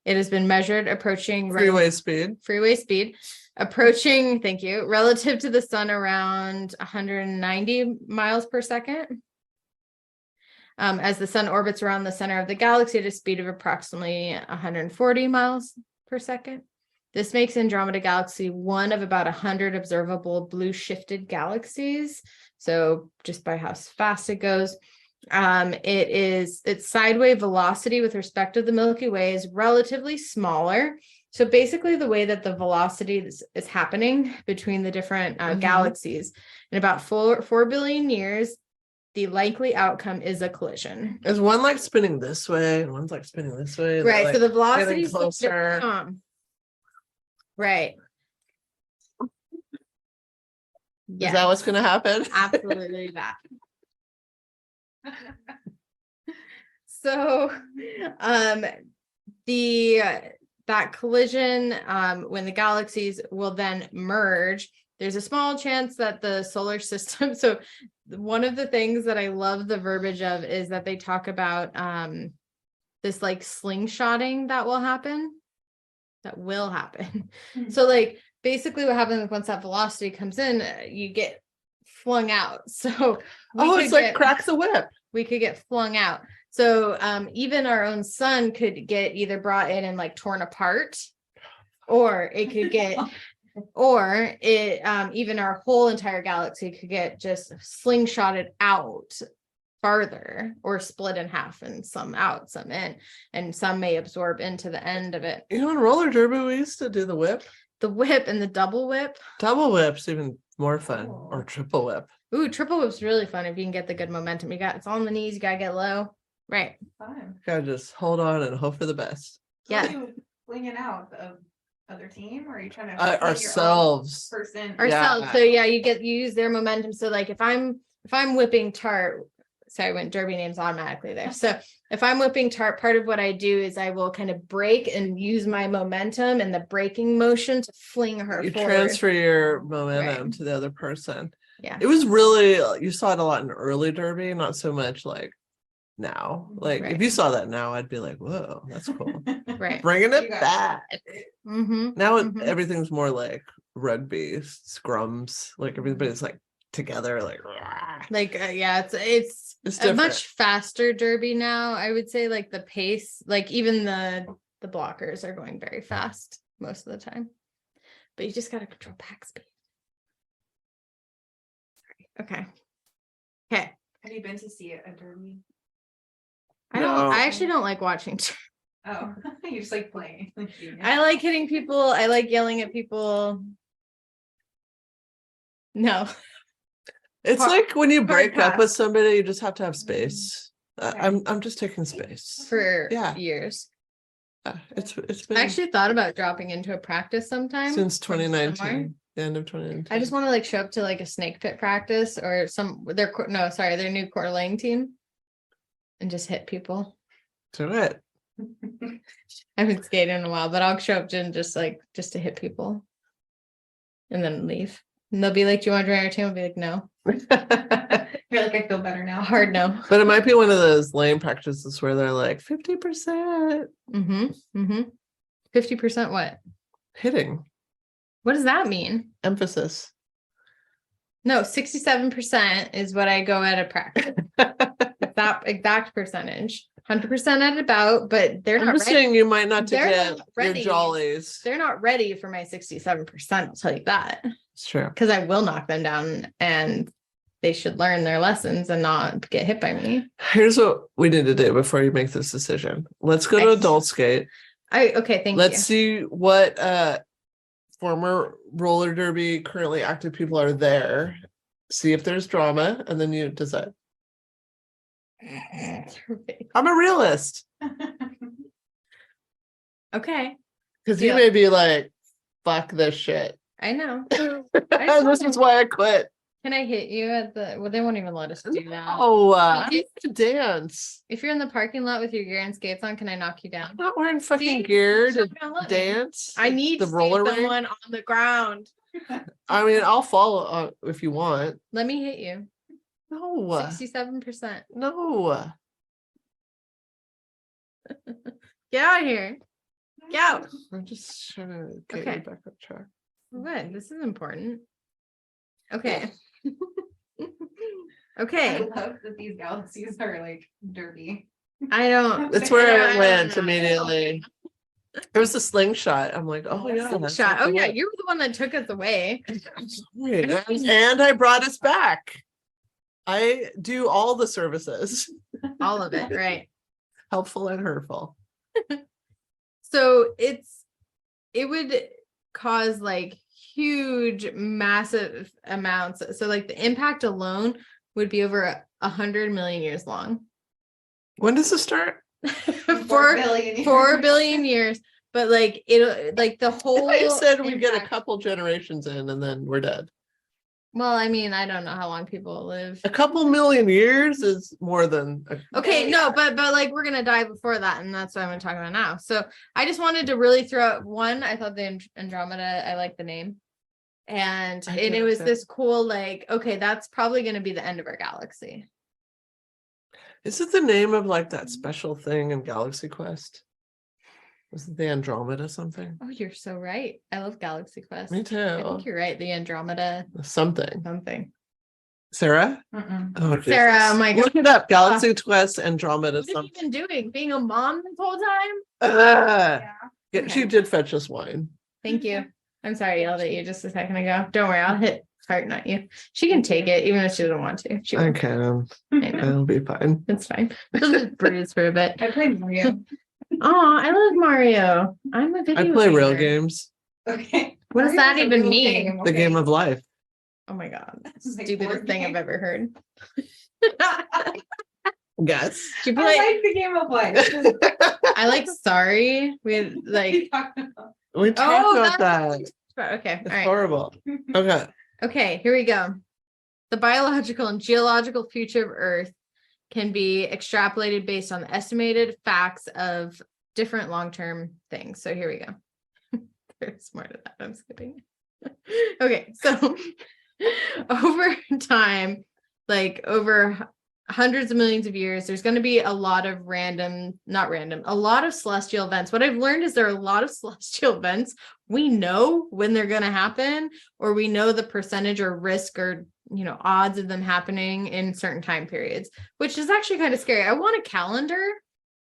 It has been measured approaching Freeway speed. Approaching, thank you, relative to the sun around 190 miles per second. As the sun orbits around the center of the galaxy at a speed of approximately 140 miles per second. This makes Andromeda galaxy one of about 100 observable blue shifted galaxies. So just by how fast it goes, its sideway velocity with respect to the Milky Way is relatively smaller. So basically the way that the velocity is happening between the different galaxies in about 4 billion years, the likely outcome is a collision. Is one like spinning this way and one's like spinning this way? Right. Like so the velocity getting is closer. Right. Is that what's going to happen? Absolutely that. So, that collision, when the galaxies will then merge, there's a small chance that the solar system. So, one of the things that I love the verbiage of is that they talk about this like slingshotting that will happen. So like basically what happens once that velocity comes in, you get flung out. So it's like crack the whip. We could get flung out. So even our own sun could get either brought in and like torn apart, or it could get even our whole entire galaxy could get just slingshotted out farther or split in half, and some out, some in, and some may absorb into the end of it. You know, in roller derby, we used to do the whip And the double whip. Double whip's even more fun. Or triple whip. Ooh, triple whip's really fun if you can get the good momentum. It's on the knees, you gotta get low. Right. Fun. Gotta just hold on and hope for the best. So Yeah. are you flinging out the other team, or are you trying to fling ourselves? your own person? Ourselves. So yeah, you use their momentum. So like if I'm whipping Tart, sorry, I went derby names automatically there. So if I'm whipping Tart, part of what I do is I will kind of brake and use my momentum and the braking motion to fling her forward. Transfer your momentum to the other person. Yeah. It was really, you saw it a lot in early derby, not so much like now. Like if you saw that now, I'd be like, whoa, that's cool. Right. Bringing it back. Now everything's more like rugby scrums. Like everybody's like together, like it's a much faster derby now. I would say like the pace, like even the blockers are going very fast most of the time, but you just got to control back speed. Okay. Have you been to see a derby? No. I actually don't like watching. Oh, you just like playing. I like hitting people. I like yelling at people. No. It's Hard- like when you hard break up pass. with somebody, you just have to have space. Okay. I'm just taking space. For Yeah. years. It's I been actually thought about dropping into a practice sometime. since from somewhere. 2019, the end of 2019. I just want to like show up to like a snake pit practice or their new Coeur d'Alene team and just hit people. do it. I haven't skated in a while, but I'll show up to just to hit people and then leave. And they'll be like, "Do you want to join our team?" I'll be like, "No." You're like, I feel better now. Hard no. But it might be one of those lame practices where they're like 50% 50% what? hitting What does that mean? emphasis. No, 67% is what I go at a practice. That exact percentage. 100% at about, but they're I'm not just ready. saying you might not to They're get not your ready. jollies. They're not ready for my 67%. I'll tell you that. It's true. Because I will knock them down and they should learn their lessons and not get hit by me. Here's what we need to do before you make this decision. Let's go to Okay. adult skate. Okay, thank Let's you. see what former roller derby currently active people are there. See if there's drama, and then you decide. I'm a realist. Okay, Because you Yeah. may be like, fuck this shit. I know. And this is why I quit. Can I hit you at the? Well, they won't even let us do that. Oh, I I need to dance. If you're in the parking lot with your gear and skates on, can I knock you down? I'm not wearing fucking See? gear You're to not gonna let me. dance. I need the to see roller rink. someone on the ground. I mean, I'll follow if you want. Let me hit you. No, 67%. no. Get out of here. Get out. I'm just trying to get Okay. you back on track. Good. This is important. Okay. I Okay. love that these galaxies are like derby. I don't. That's where I I don't went know. immediately. There was a slingshot. I'm like, oh yeah, that's Shot. what Oh it yeah, was. you were the one that took us away. Sorry. And I brought us back. I do all the services, All of it, right? helpful and hurtful. So it would cause like huge, massive amounts. So like the impact alone would be over 100 million years long. When does this start? 4 billion years. 4 billion years. But like it, like the whole. I said we get a impact- couple generations in and then we're dead. Well, I mean, I don't know how long people live. A couple million years is more than Okay, no, but like we're gonna die before that, and that's what I'm gonna talk about now. So I just wanted to really throw out one. I thought the Andromeda, I like the name, and I it do was too. this cool, like, okay, that's probably gonna be the end of our galaxy. Is it the name of like that special thing in Galaxy Quest? Was it the Andromeda something? Oh, you're so right. I love Galaxy Quest. Me I too. think you're right. The Andromeda Something. something. Sarah? Mm-mm. Oh, Sarah, Jesus. oh my God. Look it up. Galaxy Quest Andromeda What have you something. been doing? Being a mom this whole time? Ah. Yeah. She did fetch us wine. Thank you. I'm sorry I yelled at you just a second ago. Don't worry, I'll hit heart, not you. She can take it even if she doesn't want to. She will. Okay, I know. it'll be fine. It's fine. She'll just bruise for a bit. I played Mario. Oh, I love Mario. I'm a video I play real gamer. games. Okay. What does that Mario's a even real mean? game, The okay. game of life. Oh my God. It's like Stupidest board thing I've game. ever heard. Yes. Should be I like, like the game of life. I like sorry. We had like, We talked about that. okay. All It's right. horrible. Okay. Okay, here we go. The biological and geological future of Earth can be extrapolated based on the estimated facts of different long-term things. So here we go. Very smart at that. I'm skipping. Okay, so over time, like over hundreds of millions of years, there's going to be a lot of a lot of celestial events. What I've learned is there are a lot of celestial events we know when they're going to happen, or we know the percentage or risk or odds of them happening in certain time periods, which is actually kind of scary. I want a calendar.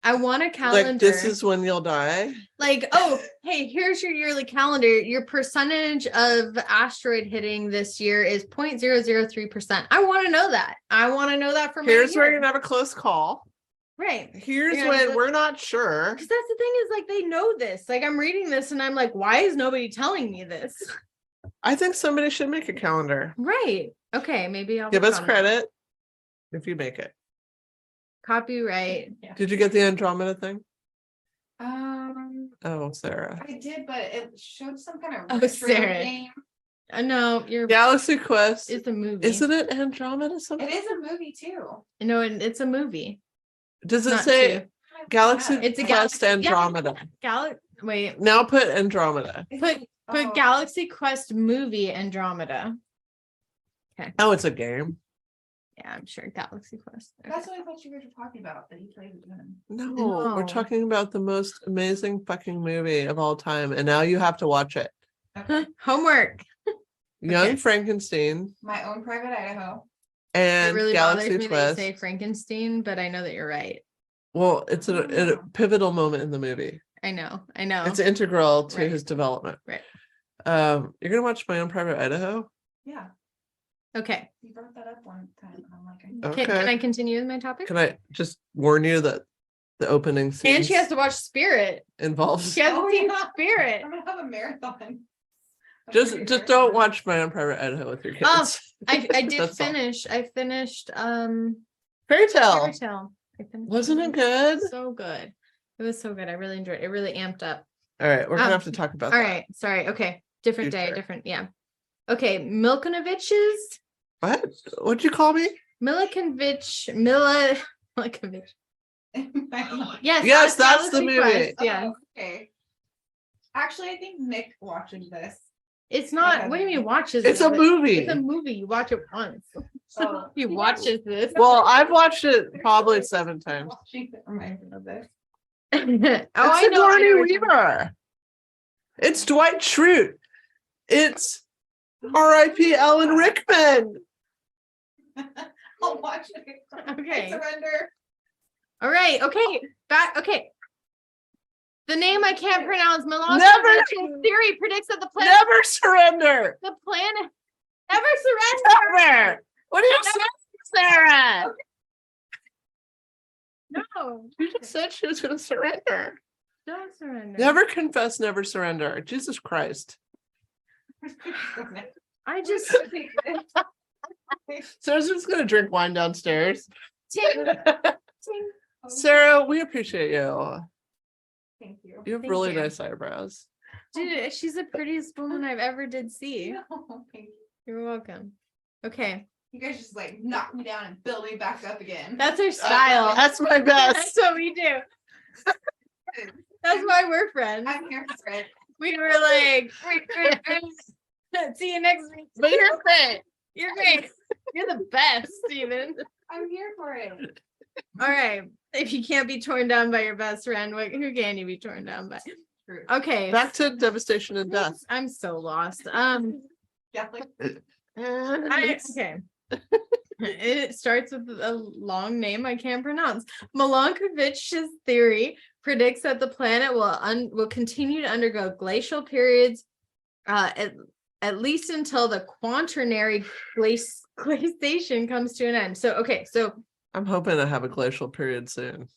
I want a calendar. Like, this is when you'll die. Like, oh, hey, here's your yearly calendar. Your percentage of asteroid hitting this year is 0.003%. I want to know that. I want to know that for my Here's where year. you're gonna have a close call. Right. Here's Yeah, when we're not sure. Because that's the thing is, like, they know this. Like, I'm reading this and I'm like, why is nobody telling me this? I think somebody should make a calendar. Right. Okay, maybe I'll Give work us on that. credit if you make it. Copyright. Did you get the Andromeda thing? I Oh, Sarah. did, but it showed some kind of Oh, retro Sarah. game. No, you're Galaxy Quest. it's a movie. Isn't it Andromeda something? It is a movie too. No, it's a movie. Does it not say two. Galaxy It's a Quest Galaxy- Andromeda? Wait. Now put Andromeda. Put Oh. Galaxy Quest movie Andromeda. Oh, it's a game. Yeah, I'm sure Galaxy Quest. Okay. That's what I thought you guys were talking about, that he played with him. No, No. we're talking about the most amazing fucking movie of all time, and now you have to watch it. Okay. Homework. Young Okay. Frankenstein My Own Private Idaho. It and really bothers Galaxy me that Quest. you say Frankenstein, but I know that you're right. Well, it's a pivotal moment in the movie. I know. It's integral to Right. his development. Right. You're gonna watch My Own Private Idaho? Yeah, Okay. you brought that up one time. And I'm like, Okay. Can I continue with my topic? Can I just warn you that the opening scene And she has to watch Spirit. involves She hasn't Oh, seen yeah. Spirit. I'm gonna have a marathon. just don't watch My Own Private Idaho with your kids. Oh, I did That's all. finish. I finished Fairy Tale. Fairy Tale. I finished Wasn't it good? so good. It was so good. I really enjoyed it. It really amped up. All right, we're gonna Um, have to talk about All that. right. Sorry. Okay. Different day. Future. Different. Yeah. Okay. Milkonovich's. What'd you call me? Milikovich. Milikovich. Yes. Yes, that's the Galaxy movie. Quest, yeah. Okay. Actually, I think Nick watches this. It's not. What do you mean watches? It's it? a movie. It's a movie. You watch it once. Oh, He watches this. Well, I've watched it probably 7 times. Watching it reminds me of this. Oh, It's I know. Sigourney what you're talking about. Weaver. It's Dwight Schrute. It's R.I.P. Alan Rickman. I'll watch it. Okay. I surrender. All right. Okay. Back. Okay. The name I can't pronounce. Milan Never- theory predicts that the planet. Never surrender. The planet. Never surrender. Never. What do you say, Sarah? No. You just said she was going to surrender. Don't surrender. Never confess, never surrender. Jesus Christ. I just. Sarah's just going to drink wine downstairs. Ting, ting. Sarah, we appreciate you. Thank you. You have Thank really you. nice eyebrows. Dude, she's the prettiest woman I've ever did see. No, thank you. You're welcome. Okay. You guys just like knock me down and build me back up again. That's our style. That's my best. That's what we do. That's why we're friends. I'm here for it. We were like, see you next week. But you're great. You're great. You're the best, Steven. I'm here for it. All right. If you can't be torn down by your best friend, who can you be torn down by? True. Okay. Back to devastation and death. I'm so lost. Yeah, like Okay. It starts with a long name I can't pronounce. Milankovich's theory predicts that the planet will continue to undergo glacial periods, at least until the quaternary glaciation comes to an end. So I'm hoping to have a glacial period soon.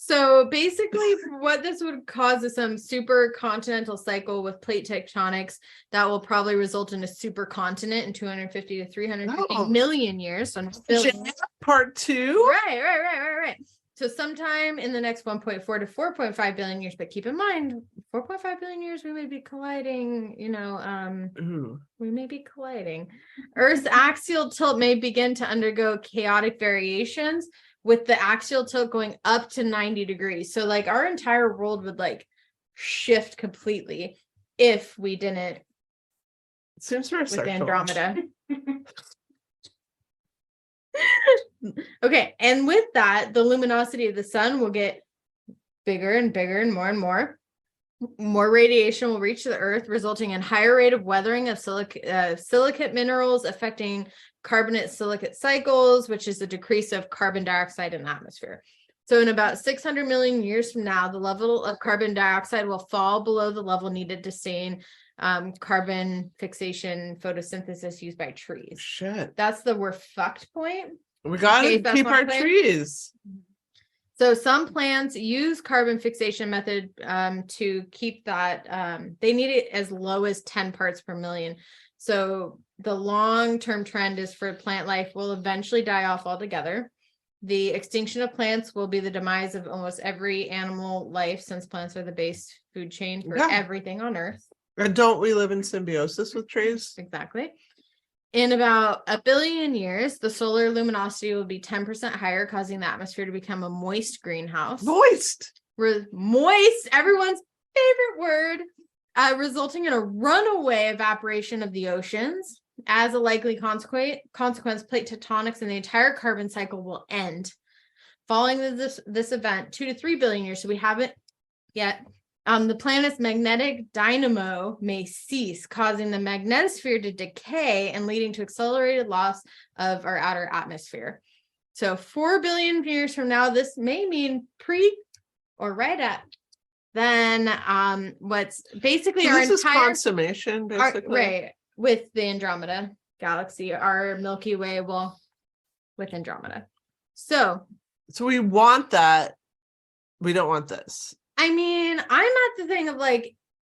So basically what this would cause is some supercontinental cycle with plate tectonics that will probably result in a supercontinent in 250 to 350 million years. So Part 2. Right. So sometime in the next 1.4 to 4.5 billion years, but keep in mind, 4.5 billion years, we may be colliding, we may be colliding. Earth's axial tilt may begin to undergo chaotic variations, with the axial tilt going up to 90 degrees. So like our entire world would like shift completely if we didn't It seems very with sexual. Andromeda. Okay, and with that, the luminosity of the sun will get bigger and bigger and more and more. More radiation will reach the earth, resulting in higher rate of weathering of silicate minerals, affecting carbonate silicate cycles, which is a decrease of carbon dioxide in the atmosphere. So in about 600 million years from now, the level of carbon dioxide will fall below the level needed to sustain carbon fixation photosynthesis used by trees. Shit. That's the we're fucked point. We gotta Okay, that's keep my our plan. trees. So some plants use carbon fixation method to keep that, they need it as low as 10 parts per million. So the long-term trend is for plant life will eventually die off altogether. The extinction of plants will be the demise of almost every animal life, since plants are the base food chain for everything on Earth. And don't we live in symbiosis with trees? Exactly. In about 1 billion years, the solar luminosity will be 10% higher, causing the atmosphere to become a moist greenhouse. Moist. Moist, everyone's favorite word, resulting in a runaway evaporation of the oceans. As a likely consequence, plate tectonics and the entire carbon cycle will end. Following this event, 2 to 3 billion years, so we haven't yet. The planet's magnetic dynamo may cease, causing the magnetosphere to decay and leading to accelerated loss of our outer atmosphere. So 4 billion years from now, this may mean pre or right at then what's basically So our this is entire consummation, basically. right, with the Andromeda galaxy, our Milky Way will with Andromeda. So we want that. We don't want this. I mean, I'm at the thing of like,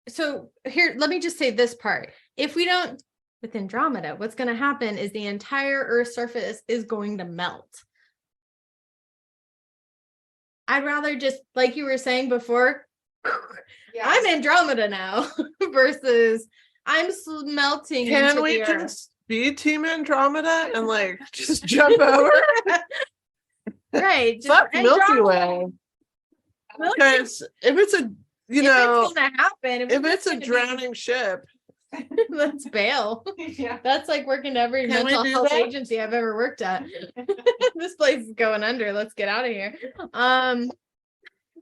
so here, let me just say this part. If we don't, with Andromeda, what's going to happen is the entire Earth's surface is going to melt. I'd rather just, like you were saying before, I'm Andromeda now versus I'm melting Can into we the just Earth. be Team Andromeda and like just jump over? Right. Just Fuck Milky Way. Milky- Because if it's a, you know, it's gonna happen, if it's a drowning ship, let's bail. Yeah. That's like working to every Can we mental do health that? agency I've ever worked at. This place is going under. Let's get out of here.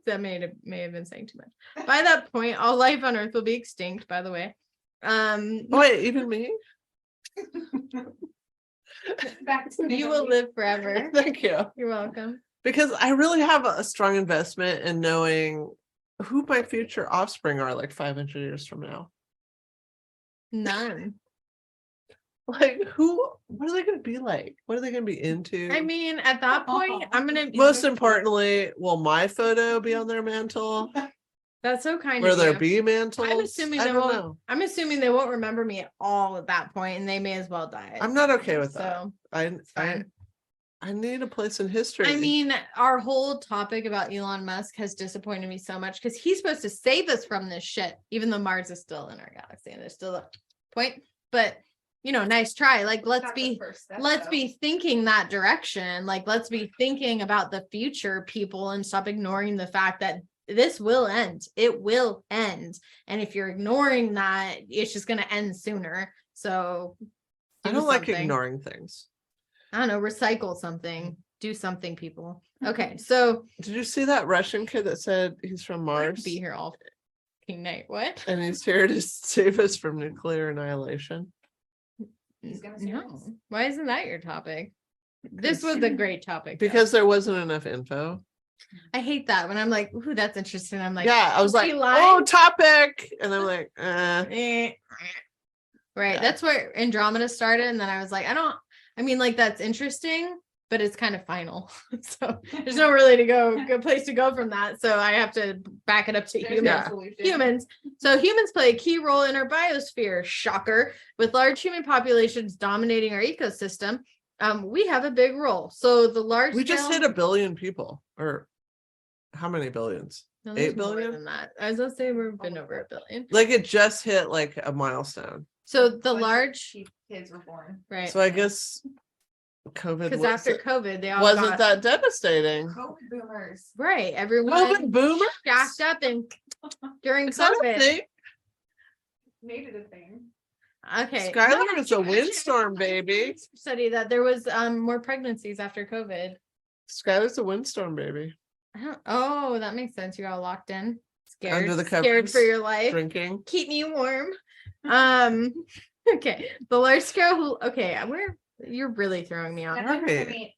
That may have been saying too much. By that point, all life on Earth will be extinct, by the way. Wait, even me? Back to You will live forever. Thank you. You're welcome. Because I really have a strong investment in knowing who my future offspring are like 500 years from now. None. Like what are they going to be like? What are they going to be into? I mean, at that point, I'm gonna Most importantly, will my photo be on their mantle? That's so kind Will of there you. be mantles? I'm assuming I they don't won't. know. I'm assuming they won't remember me at all at that point, and they may as well die. I'm not okay with that. So I need a place in history. I mean, our whole topic about Elon Musk has disappointed me so much because he's supposed to save us from this shit, even though Mars is still in our galaxy and there's still a point. But you know, nice try. Like, let's be thinking that direction. Like, let's be thinking about the future, people, and stop ignoring the fact that this will end. It will end. And if you're ignoring that, it's just going to end sooner. So I don't like ignoring things. I don't know, recycle something, do something, people. Okay, so did you see that Russian kid that said he's from Mars? Be here all fucking night. What? And he's here to save us from nuclear annihilation. No. Why isn't that your topic? This was a great topic. Because there wasn't enough info. I hate that when I'm like, ooh, that's interesting. I'm like, yeah, I was like, oh, topic. And I'm like, Right. Yeah. That's where Andromeda started. And then I was like, I mean, like, that's interesting, but it's kind of final. So there's no really good place to go from that. So I have to back it up to humans. So humans play a key role in our biosphere. Shocker. With large human populations dominating our ecosystem, we have a big role. So we just hit 1 billion people. Or how many billions? No, 8 billion? Than that. I was gonna say we've been over 1 billion. Like, it just hit like a milestone. So the large kids were born. Right. So I guess COVID, because after COVID, they all wasn't that devastating. COVID boomers. Right. Everyone COVID boomers jacked up and during Is that a COVID. thing? Made it a thing. Okay. Skylar is a windstorm baby. Study that there was more pregnancies after COVID. Skylar's a windstorm baby. Oh, that makes sense. You're all locked in. Scared, Under the scared covers, for your life. drinking. Keep me warm. Okay. The large scale. Okay, you're really throwing me off. That Right. estimate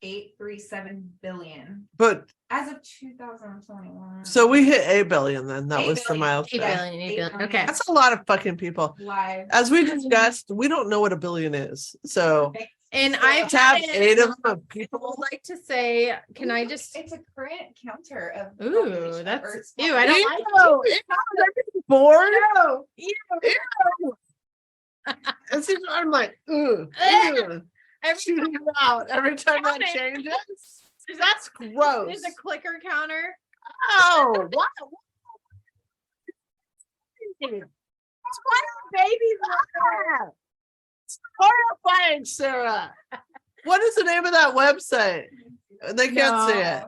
837 billion But as of 2021. so we hit 8 billion then. That 8 was the billion. milestone. 8 billion, 8 billion. Okay. That's a lot of fucking people. Live. As we discussed, we don't know what a billion is. So And So I've to have had 8 of them I people. would like to say, can I just It's a current counter of Ooh, population of that's Earth's ew, I don't like Ew, ew, I'm bored. no. And so I'm like, ooh, Every shooting it out every time that Counting. changes. That's gross. There's a clicker counter. Oh, what? Why are babies like that? It's horrifying, Sarah. What is the name of that website? They can't see it.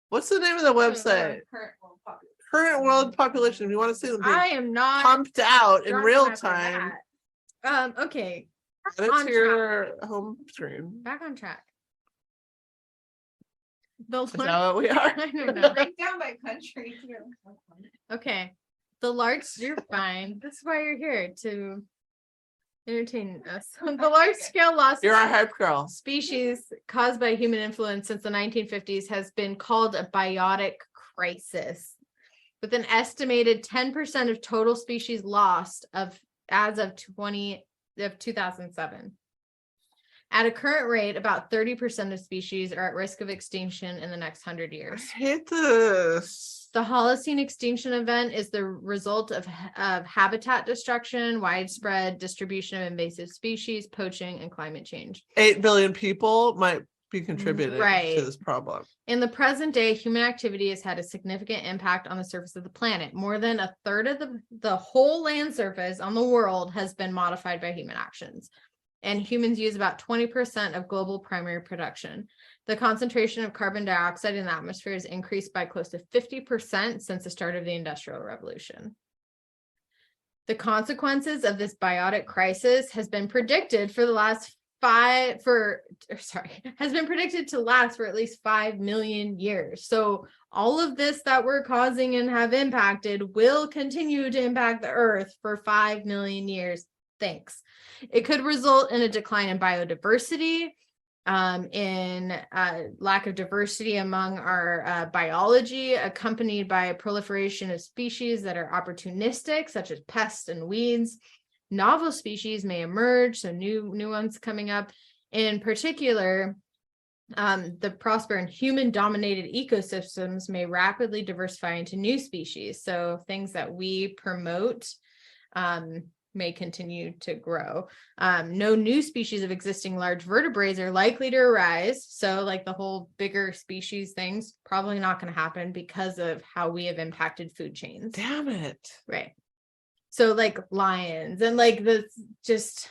What's the name of the website? Current world population. Current world population. If you want to see them being I am not pumped out in drunk real enough for time, that. Okay, add it on to your home screen. back on track. The Is that what we are? I don't know. Breakdown by country too. Okay. The large, you're fine. This is why you're here, to entertain us. The large scale loss You're our hype girl. species caused by human influence since the 1950s has been called a biotic crisis, with an estimated 10% of total species lost as of 2007. At a current rate, about 30% of species are at risk of extinction in the next 100 I years. hate this. The Holocene extinction event is the result of habitat destruction, widespread distribution of invasive species, poaching, and climate change. 8 billion people might be contributing Right. to this problem. In the present day, human activity has had a significant impact on the surface of the planet. More than a third of the whole land surface on the world has been modified by human actions. And humans use about 20% of global primary production. The concentration of carbon dioxide in the atmosphere has increased by close to 50% since the start of the Industrial Revolution. The consequences of this biotic crisis has been predicted to last for at least 5 million years. So all of this that we're causing and have impacted will continue to impact the Earth for 5 million years. Thanks. It could result in a decline in biodiversity, in lack of diversity among our biology, accompanied by a proliferation of species that are opportunistic, such as pests and weeds. Novel species may emerge, so new ones coming up. In particular, the prosper and human-dominated ecosystems may rapidly diversify into new species. So things that we promote may continue to grow. No new species of existing large vertebrates are likely to arise. So like the whole bigger species things, probably not going to happen because of how we have impacted food chains. Damn it. Right. So like lions and like That's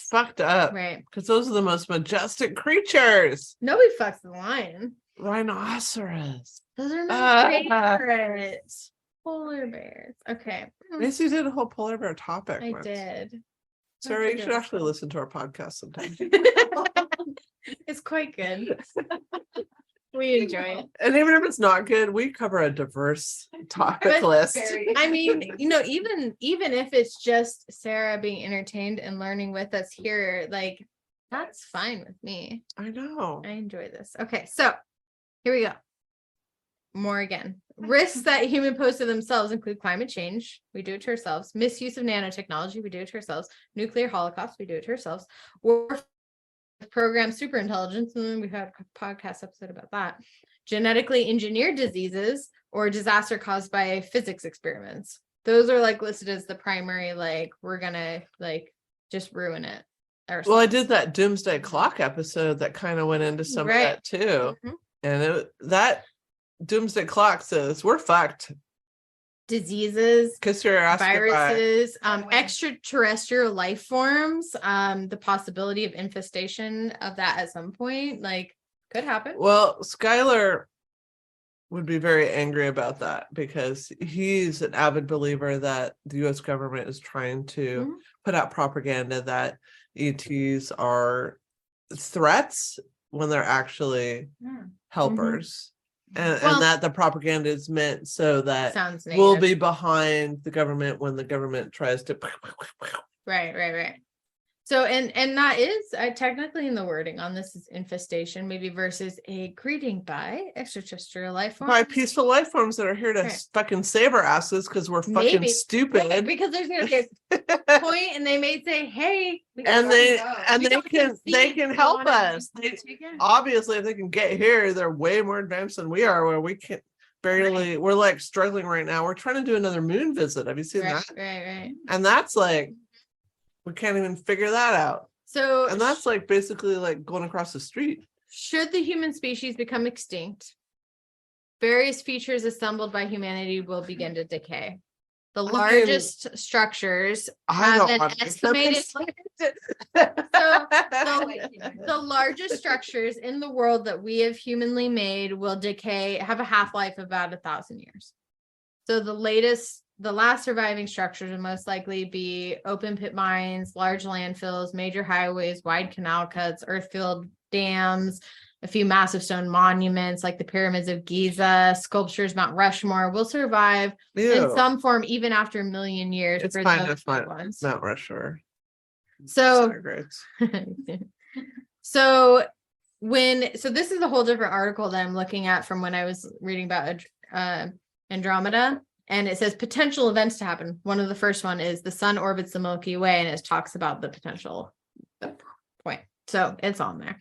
fucked up. right. Because those are the most majestic creatures. Nobody fucks the lion. Rhinoceros. Those are my favorites. Polar bears. Okay. Macy did a whole polar bear topic. I once. did. Sarah, you should actually listen to our podcast sometime. It's quite good. We enjoy it. And even if it's not good, we cover a diverse topic But list. I mean, even if it's just Sarah being entertained and learning with us here, like that's fine with me. I know. I enjoy this. Okay, so here we go. More again. Risks that human pose to themselves include climate change. We do it to ourselves. Misuse of nanotechnology. We do it to ourselves. Nuclear holocaust. We do it to ourselves. War program superintelligence. And we've had a podcast episode about that. Genetically engineered diseases or disaster caused by physics experiments. Those are like listed as the primary, like we're gonna like just ruin it ourselves. Well, I did that doomsday clock episode that kind of went into some of that too. Mhm. And that doomsday clock says we're fucked. Diseases, Kiss your ass viruses, goodbye. extraterrestrial life forms, the possibility of infestation of that at some point, like could happen. Well, Skylar would be very angry about that because he's an avid believer that the US government is trying to Mhm. put out propaganda that ETs are threats when they're actually helpers. Well- and that the propaganda is meant so that Sounds we'll negative. be behind the government when the government tries to. Right. So, and that is technically in the wording on this is infestation, maybe versus a greeting by extraterrestrial life form. By peaceful life forms that are here to Right. fucking save our asses because we're fucking Maybe. stupid. Because there's gonna be a point, and they may say, "Hey," And they We got some they seeds. can You help wanna us. take it? Obviously, if they can get here, they're way more advanced than we are. Where we can't barely, we're like struggling right now. We're trying to do another moon visit. Have you seen that? Right. And that's like, we can't even figure that out. So, And that's like basically like going across the street. should the human species become extinct, various features assembled by humanity will begin to decay. The largest structures have an estimated. The largest structures in the world that we have humanly made will decay, have a half-life of about 1,000 years. So the last surviving structures would most likely be open pit mines, large landfills, major highways, wide canal cuts, earth-filled dams, a few massive stone monuments like the pyramids of Giza, sculptures, Mount Rushmore will survive in some form even after 1 million years. It's for fine, those it's fine. big ones. Mount Rushmore. So, Disintegrates. so this is a whole different article that I'm looking at from when I was reading about Andromeda, and it says potential events to happen. One of the first one is the sun orbits the Milky Way, and it talks about the potential point. So it's on there.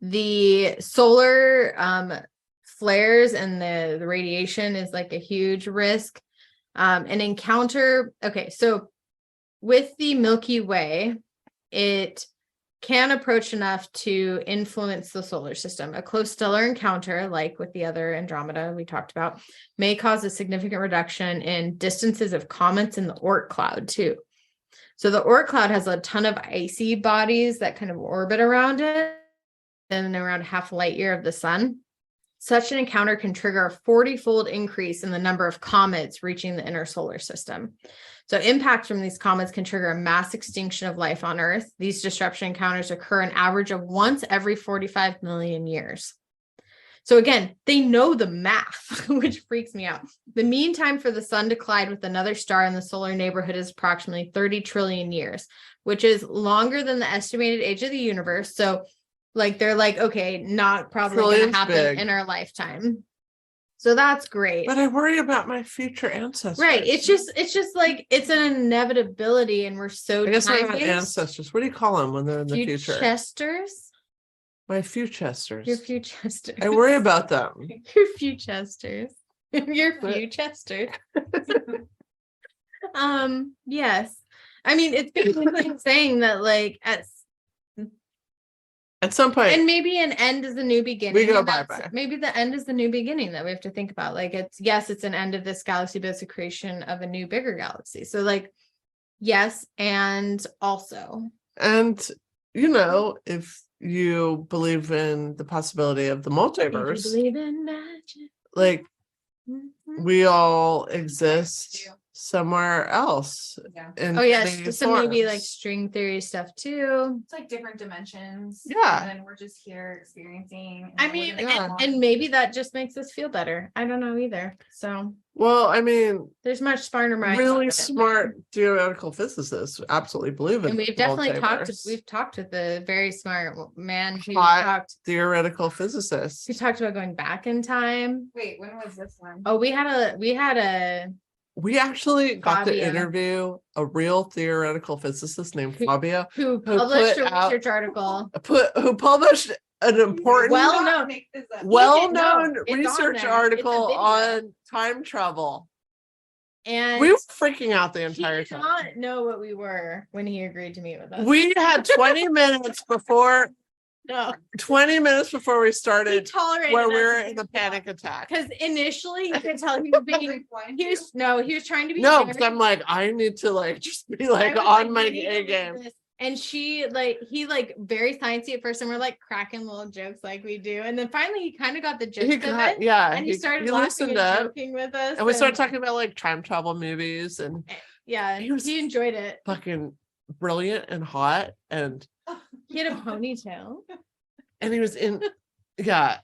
The solar flares and the radiation is like a huge risk. An encounter. Okay, so with the Milky Way, it can approach enough to influence the solar system. A close stellar encounter, like with the other Andromeda we talked about, may cause a significant reduction in distances of comets in the Oort cloud too. So the Oort cloud has a ton of icy bodies that kind of orbit around it, and around half a light year of the sun. Such an encounter can trigger a 40-fold increase in the number of comets reaching the inner solar system. So impact from these comets can trigger a mass extinction of life on Earth. These disruption encounters occur an average of once every 45 million years. So again, they know the math, which freaks me out. The mean time for the sun to collide with another star in the solar neighborhood is approximately 30 trillion years, which is longer than the estimated age of the universe. So like, they're like, okay, not probably going to happen in our lifetime. So that's great. But I worry about my future ancestors. Right. It's just like, it's an inevitability, and we're so I guess we're not time-based. ancestors. What do you call them when they're in the future? Futesters? My futesters. Your futesters. I worry about them. Your futesters. Your futesters. Yes. I mean, it's basically saying that like at some point, and maybe an end is a new beginning. We go and that's- bye-bye. Maybe the end is the new beginning that we have to think about. Like it's an end of this galaxy, but it's a creation of a new, bigger galaxy. So like, yes, and also. And you know, if you believe in the possibility of the multiverse, If you believe in magic. like Mhm. we all exist somewhere else. Yeah. In Oh yes, many so maybe like forms. string theory stuff too. It's like different dimensions. Yeah. And then we're just here experiencing. I and mean, we're gonna go and on. maybe that just makes us feel better. I don't know either. So Well, I mean, there's much smarter minds. really out there. smart theoretical physicists absolutely believe in And we've definitely multiverse. we've talked with a very smart man who Hot theoretical physicists. talked about going back in time. Wait, when was this one? Oh, we had a We actually got to Fabio. interview a real theoretical physicist named Fabio, who published put a out- research article. who published an important, Well known. Make this up. well-known It's on research there. article It's a video. on time travel. And We were freaking out the he entire did time. not know what we were when he agreed to meet with us. We had 20 minutes before no, 20 minutes before we he started tolerated where we us were in the panic attack. because initially you could tell he was being he was trying to be No, very- because I'm like, I need to like just be like I was on like, my "You need to A read game. this." And he very sciencey at first, and we're like cracking little jokes like we do, and then finally he kind of got the gist He of got, it, yeah, and he started he laughing listened and up, joking with us, and we started talking about like time travel movies and Yeah, he was he enjoyed it. fucking brilliant and hot and He had a ponytail. he was in, yeah.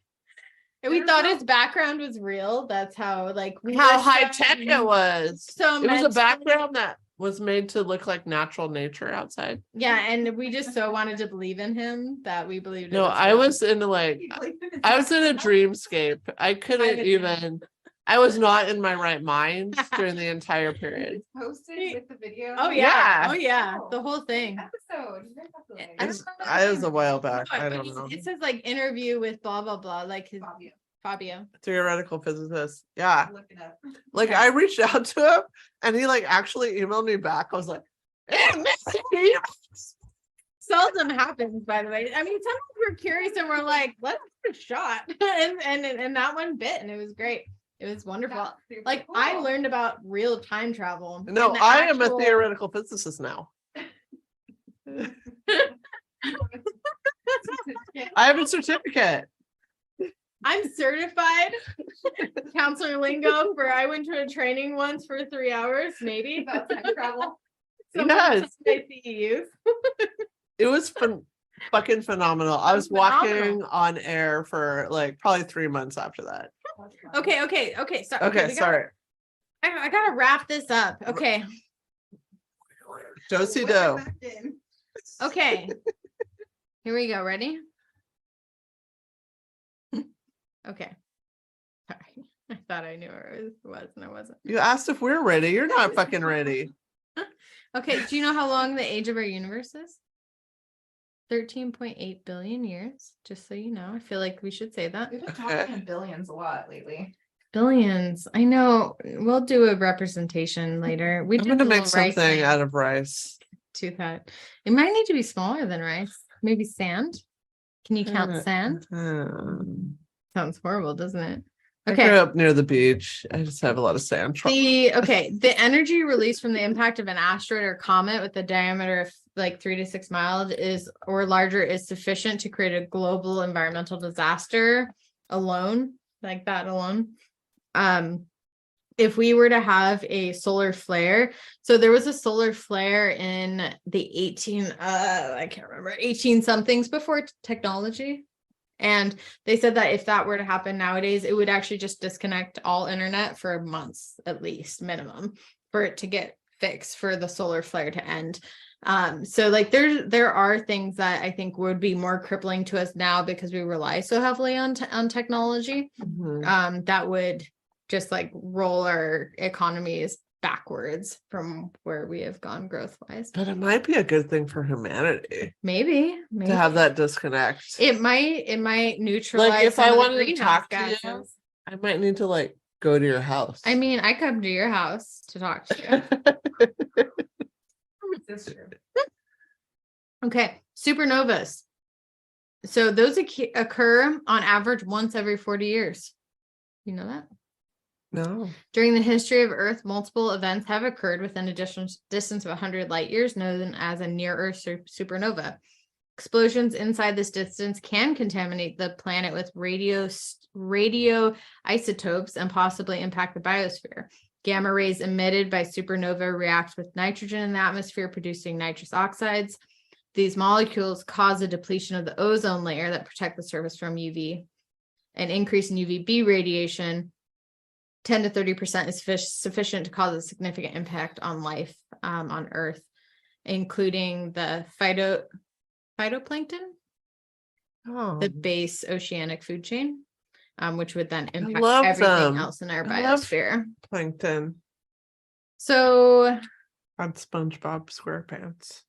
And we thought his background was real. That's how like we How were high so- tech it was. So It was a mentally- background that was made to look like natural nature outside. Yeah, and we just so wanted to believe in him that we believed. No, I was in like I was in a dreamscape. I couldn't even. I was not in my right mind during the entire period. Posted with the video. Oh Yeah. yeah, oh yeah, the whole thing. Episode. You guys have to, like- I don't It was a while back. No, I but don't know. It says like interview with blah blah blah, like his Fabio. Fabio. Theoretical physicist. Yeah. Look it up. Like I reached out to him and he like actually emailed me back. I was like, Seldom happens, by the way. I mean, sometimes we're curious and we're like, let's give it a shot, and that one bit, and it was great. It was wonderful. That's super Like cool. I learned about real time travel. no, and the I am a actual- theoretical physicist now. I have a certificate. I'm certified counselor lingo for I went to a training once for 3 hours, maybe. About time travel. Yes. CEUs. It was fucking phenomenal. I was walking on air for like probably 3 months after that. Okay. Sorry. Okay, we sorry. I gotta wrap this up. Okay. Josie Whip it Doe. back in. Okay. Here we go. Ready? Okay. Sorry. I thought I knew where it was and I wasn't. You asked if we're ready. You're not fucking ready. Okay. Do you know how long the age of our universe is? 13.8 billion years. Just so you know. I feel like we should say that. We've been Okay. talking in billions a lot lately. Billions. I know. We'll do a representation later. We I'm did gonna a make little rice something thing out of rice. to that. It might need to be smaller than rice. Maybe sand. Can you count sand? Sounds horrible, doesn't it? I Okay. grew up near the beach. I just have a lot of sand. The energy released from the impact of an asteroid or comet with a diameter of like 3 to 6 miles is or larger is sufficient to create a global environmental disaster alone, like that alone. If we were to have a solar flare, so there was a solar flare in the 18 somethings before technology. And they said that if that were to happen nowadays, it would actually just disconnect all internet for months, at least minimum, for it to get fixed, for the solar flare to end. So like there are things that I think would be more crippling to us now because we rely so heavily on technology, Mhm. that would just like roll our economies backwards from where we have gone growth wise. But it might be a good thing for humanity Maybe to have that disconnect. it might neutralize if some I of the wanted to greenhouse talk to you, gases. I might need to like go to your house. I mean, I come to your house to talk to you. That's true. Okay, supernovas. So those occur on average once every 40 years. You know that? No. During the history of Earth, multiple events have occurred within a distance of 100 light years, known as a near-Earth supernova. Explosions inside this distance can contaminate the planet with radioisotopes and possibly impact the biosphere. Gamma rays emitted by supernova react with nitrogen in the atmosphere, producing nitrous oxides. These molecules cause a depletion of the ozone layer that protect the surface from UV. An increase in UVB radiation, 10 to 30% is sufficient to cause a significant impact on life on Earth, including the phytoplankton, Oh, the base oceanic food chain, which would then impact love everything them. else in our I love- biosphere. plankton So on SpongeBob SquarePants.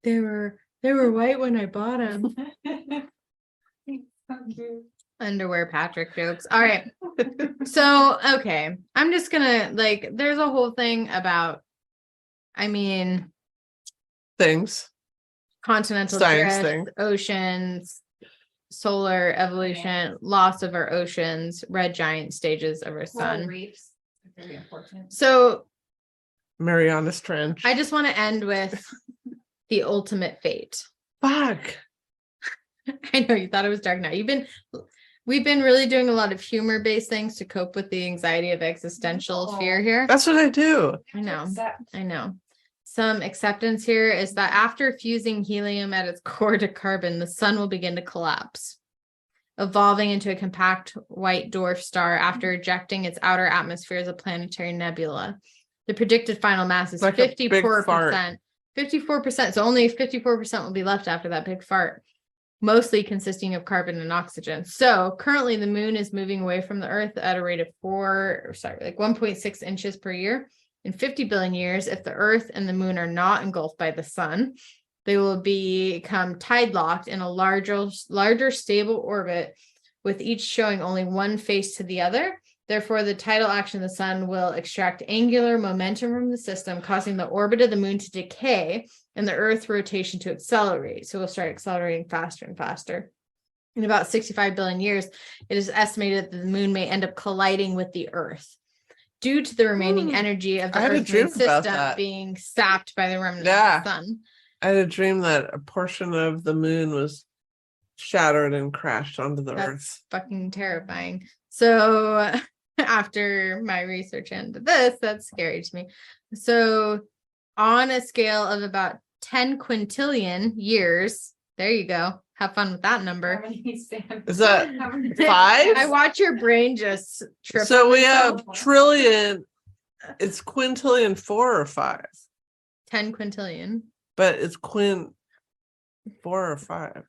they were white when I bought them. Underwear Patrick jokes. All right. So, okay. I'm just gonna like, there's a whole thing about, I mean, Things. continental Science drift, thing. oceans, solar evolution, loss of our oceans, red giant stages of our Coral sun. reefs are very important. So Marianas Trench. I just want to end with the ultimate fate. Fuck. I know you thought it was dark now. We've been really doing a lot of humor-based things to cope with the anxiety of existential fear here. That's what I do. I know. Accept. I know. Some acceptance here is that after fusing helium at its core to carbon, the sun will begin to collapse. evolving into a compact white dwarf star after ejecting its outer atmosphere as a planetary nebula. The predicted final mass is Like a big 54%. 54%. So only 54% will be left after that big fart, mostly consisting of carbon and oxygen. So currently the moon is moving away from the Earth at a rate of 1.6 inches per year. In 50 billion years, if the Earth and the moon are not engulfed by the sun, they will become tide locked in a larger stable orbit, with each showing only one face to the other. Therefore, the tidal action of the sun will extract angular momentum from the system, causing the orbit of the moon to decay and the Earth's rotation to accelerate. So we'll start accelerating faster and faster. In about 65 billion years, it is estimated that the moon may end up colliding with the Earth due to the remaining energy of the Earth's main system being sapped by the remnant of the sun. I had a dream that a portion of the moon was shattered and crashed onto the Earth. Fucking terrifying. So after my research into this, that's scary to me. So on a scale of about 10 quintillion years, there you go. Have fun with that number. Is that 5? I watch your brain just trip. So we have trillion. It's quintillion 4 or 5? 10 quintillion. But it's 4 or 5.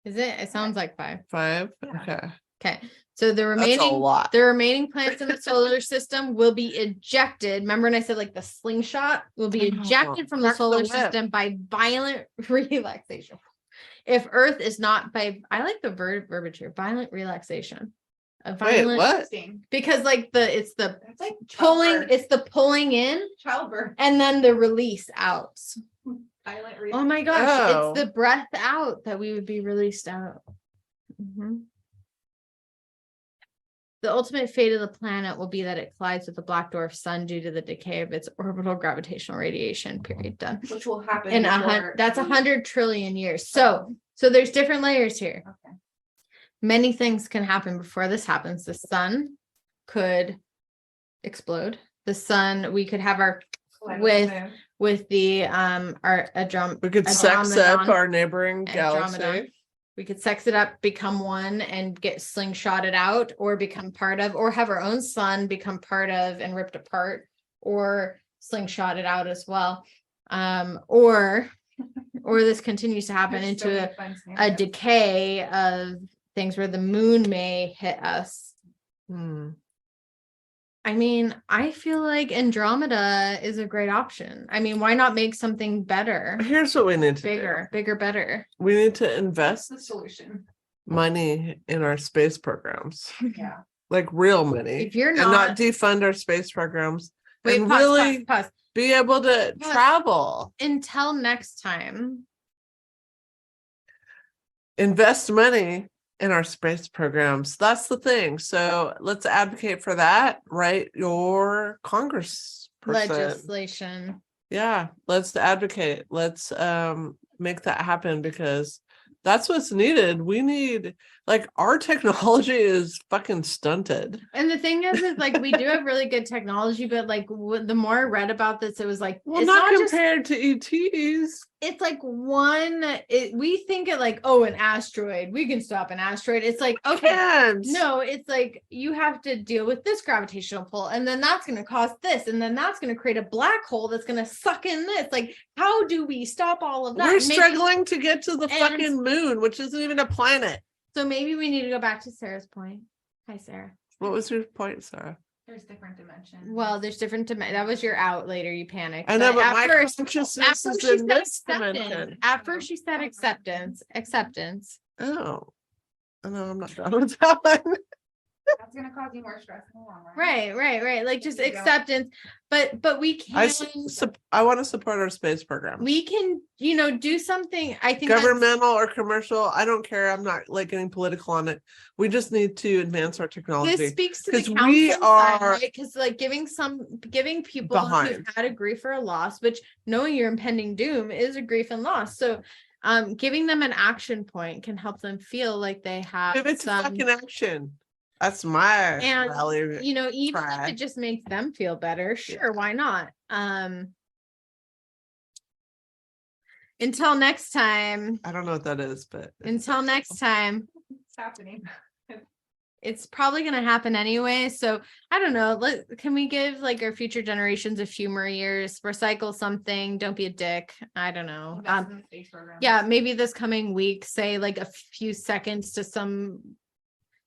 Is it? It sounds like 5. 5? Yeah. Okay. So the That's a lot. remaining planets in the solar system will be ejected. Remember when I said like the slingshot will be ejected from the solar system by violent relaxation. If Earth is not I like the verbiage here, violent relaxation. A violent, wait, what? Because like it's the like pulling in childbirth and then the release out. violent Oh my gosh, it's the breath out that we would be released out. Mm-hmm. The ultimate fate of the planet will be that it collides with the black dwarf sun due to the decay of its orbital gravitational radiation. Period. Done. Which will happen in that's 100 trillion years. So there's different layers here. Okay. Many things can happen before this happens. The sun could explode. The sun, we could have our with the our we could sex up our neighboring galaxy. Andromeda. We could sex it up, become one, and get slingshotted out, or become part of, or have our own sun become part of and ripped apart, or slingshotted out as well. Or this continues to happen into a decay of things where the moon may hit us. I mean, I feel like Andromeda is a great option. I mean, why not make something better? Here's what we need to do. Bigger, better. We need to invest the solution. Money in our space programs. Yeah. Like real money. If you're not defund our space programs. Wait, and pause, really pause. Be able to travel. Until next time. Invest money in our space programs. That's the thing. So let's advocate for that. Write your Congress legislation. Yeah, let's advocate. Let's make that happen, because that's what's needed. We need, like, our technology is fucking stunted. And the thing is like, we do have really good technology, but like the more I read about this, it was like, well, it's not compared to ETs. It's like we think it like, oh, an asteroid, we can stop an asteroid. It's like, okay, no, it's like you have to deal with this gravitational pull, and then that's going to cause this, and then that's going to create a black hole that's going to suck in this. Like, how do we stop all of that? We're struggling to get to the fucking moon, which isn't even a planet. So maybe we need to go back to Sarah's point. Hi, Sarah. What was your point, Sarah? There's different dimensions. Well, there's different dimensions. That was your out later. You panicked. I know, but my consciousness is in this dimension. At first, she said acceptance. Oh, I know. I'm not done with that one. That's gonna cause you more stress in the long run. Right. Like just acceptance. But we can. I want to support our space program. We can, do something. I think governmental or commercial. I don't care. I'm not like getting political on it. We just need to advance our technology. This speaks to the council we are because like giving people who've had a grief or a loss, which knowing your impending doom is a grief and loss. So giving them an action point can help them feel like they have if it's fucking action. That's my rally. Even if it just makes them feel better, sure, why not? Until next time. I don't know what that is, but until next time. happening. It's probably going to happen anyway. So I don't know. Can we give like our future generations a few more years, recycle something, don't be a dick. I don't know. Invest in the space program. Yeah, maybe this coming week, say like a few seconds to some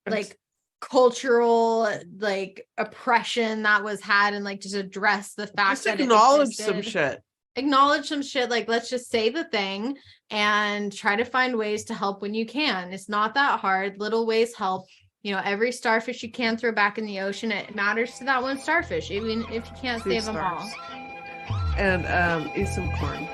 like cultural like oppression that was had, and like just address the fact Just that acknowledge it some existed. shit. Acknowledge some shit. Like, let's just say the thing and try to find ways to help when you can. It's not that hard. Little ways help. You know, every starfish you can throw back in the ocean, it matters to that one starfish, even if you can't Feed save them all. stars. And eat some corn.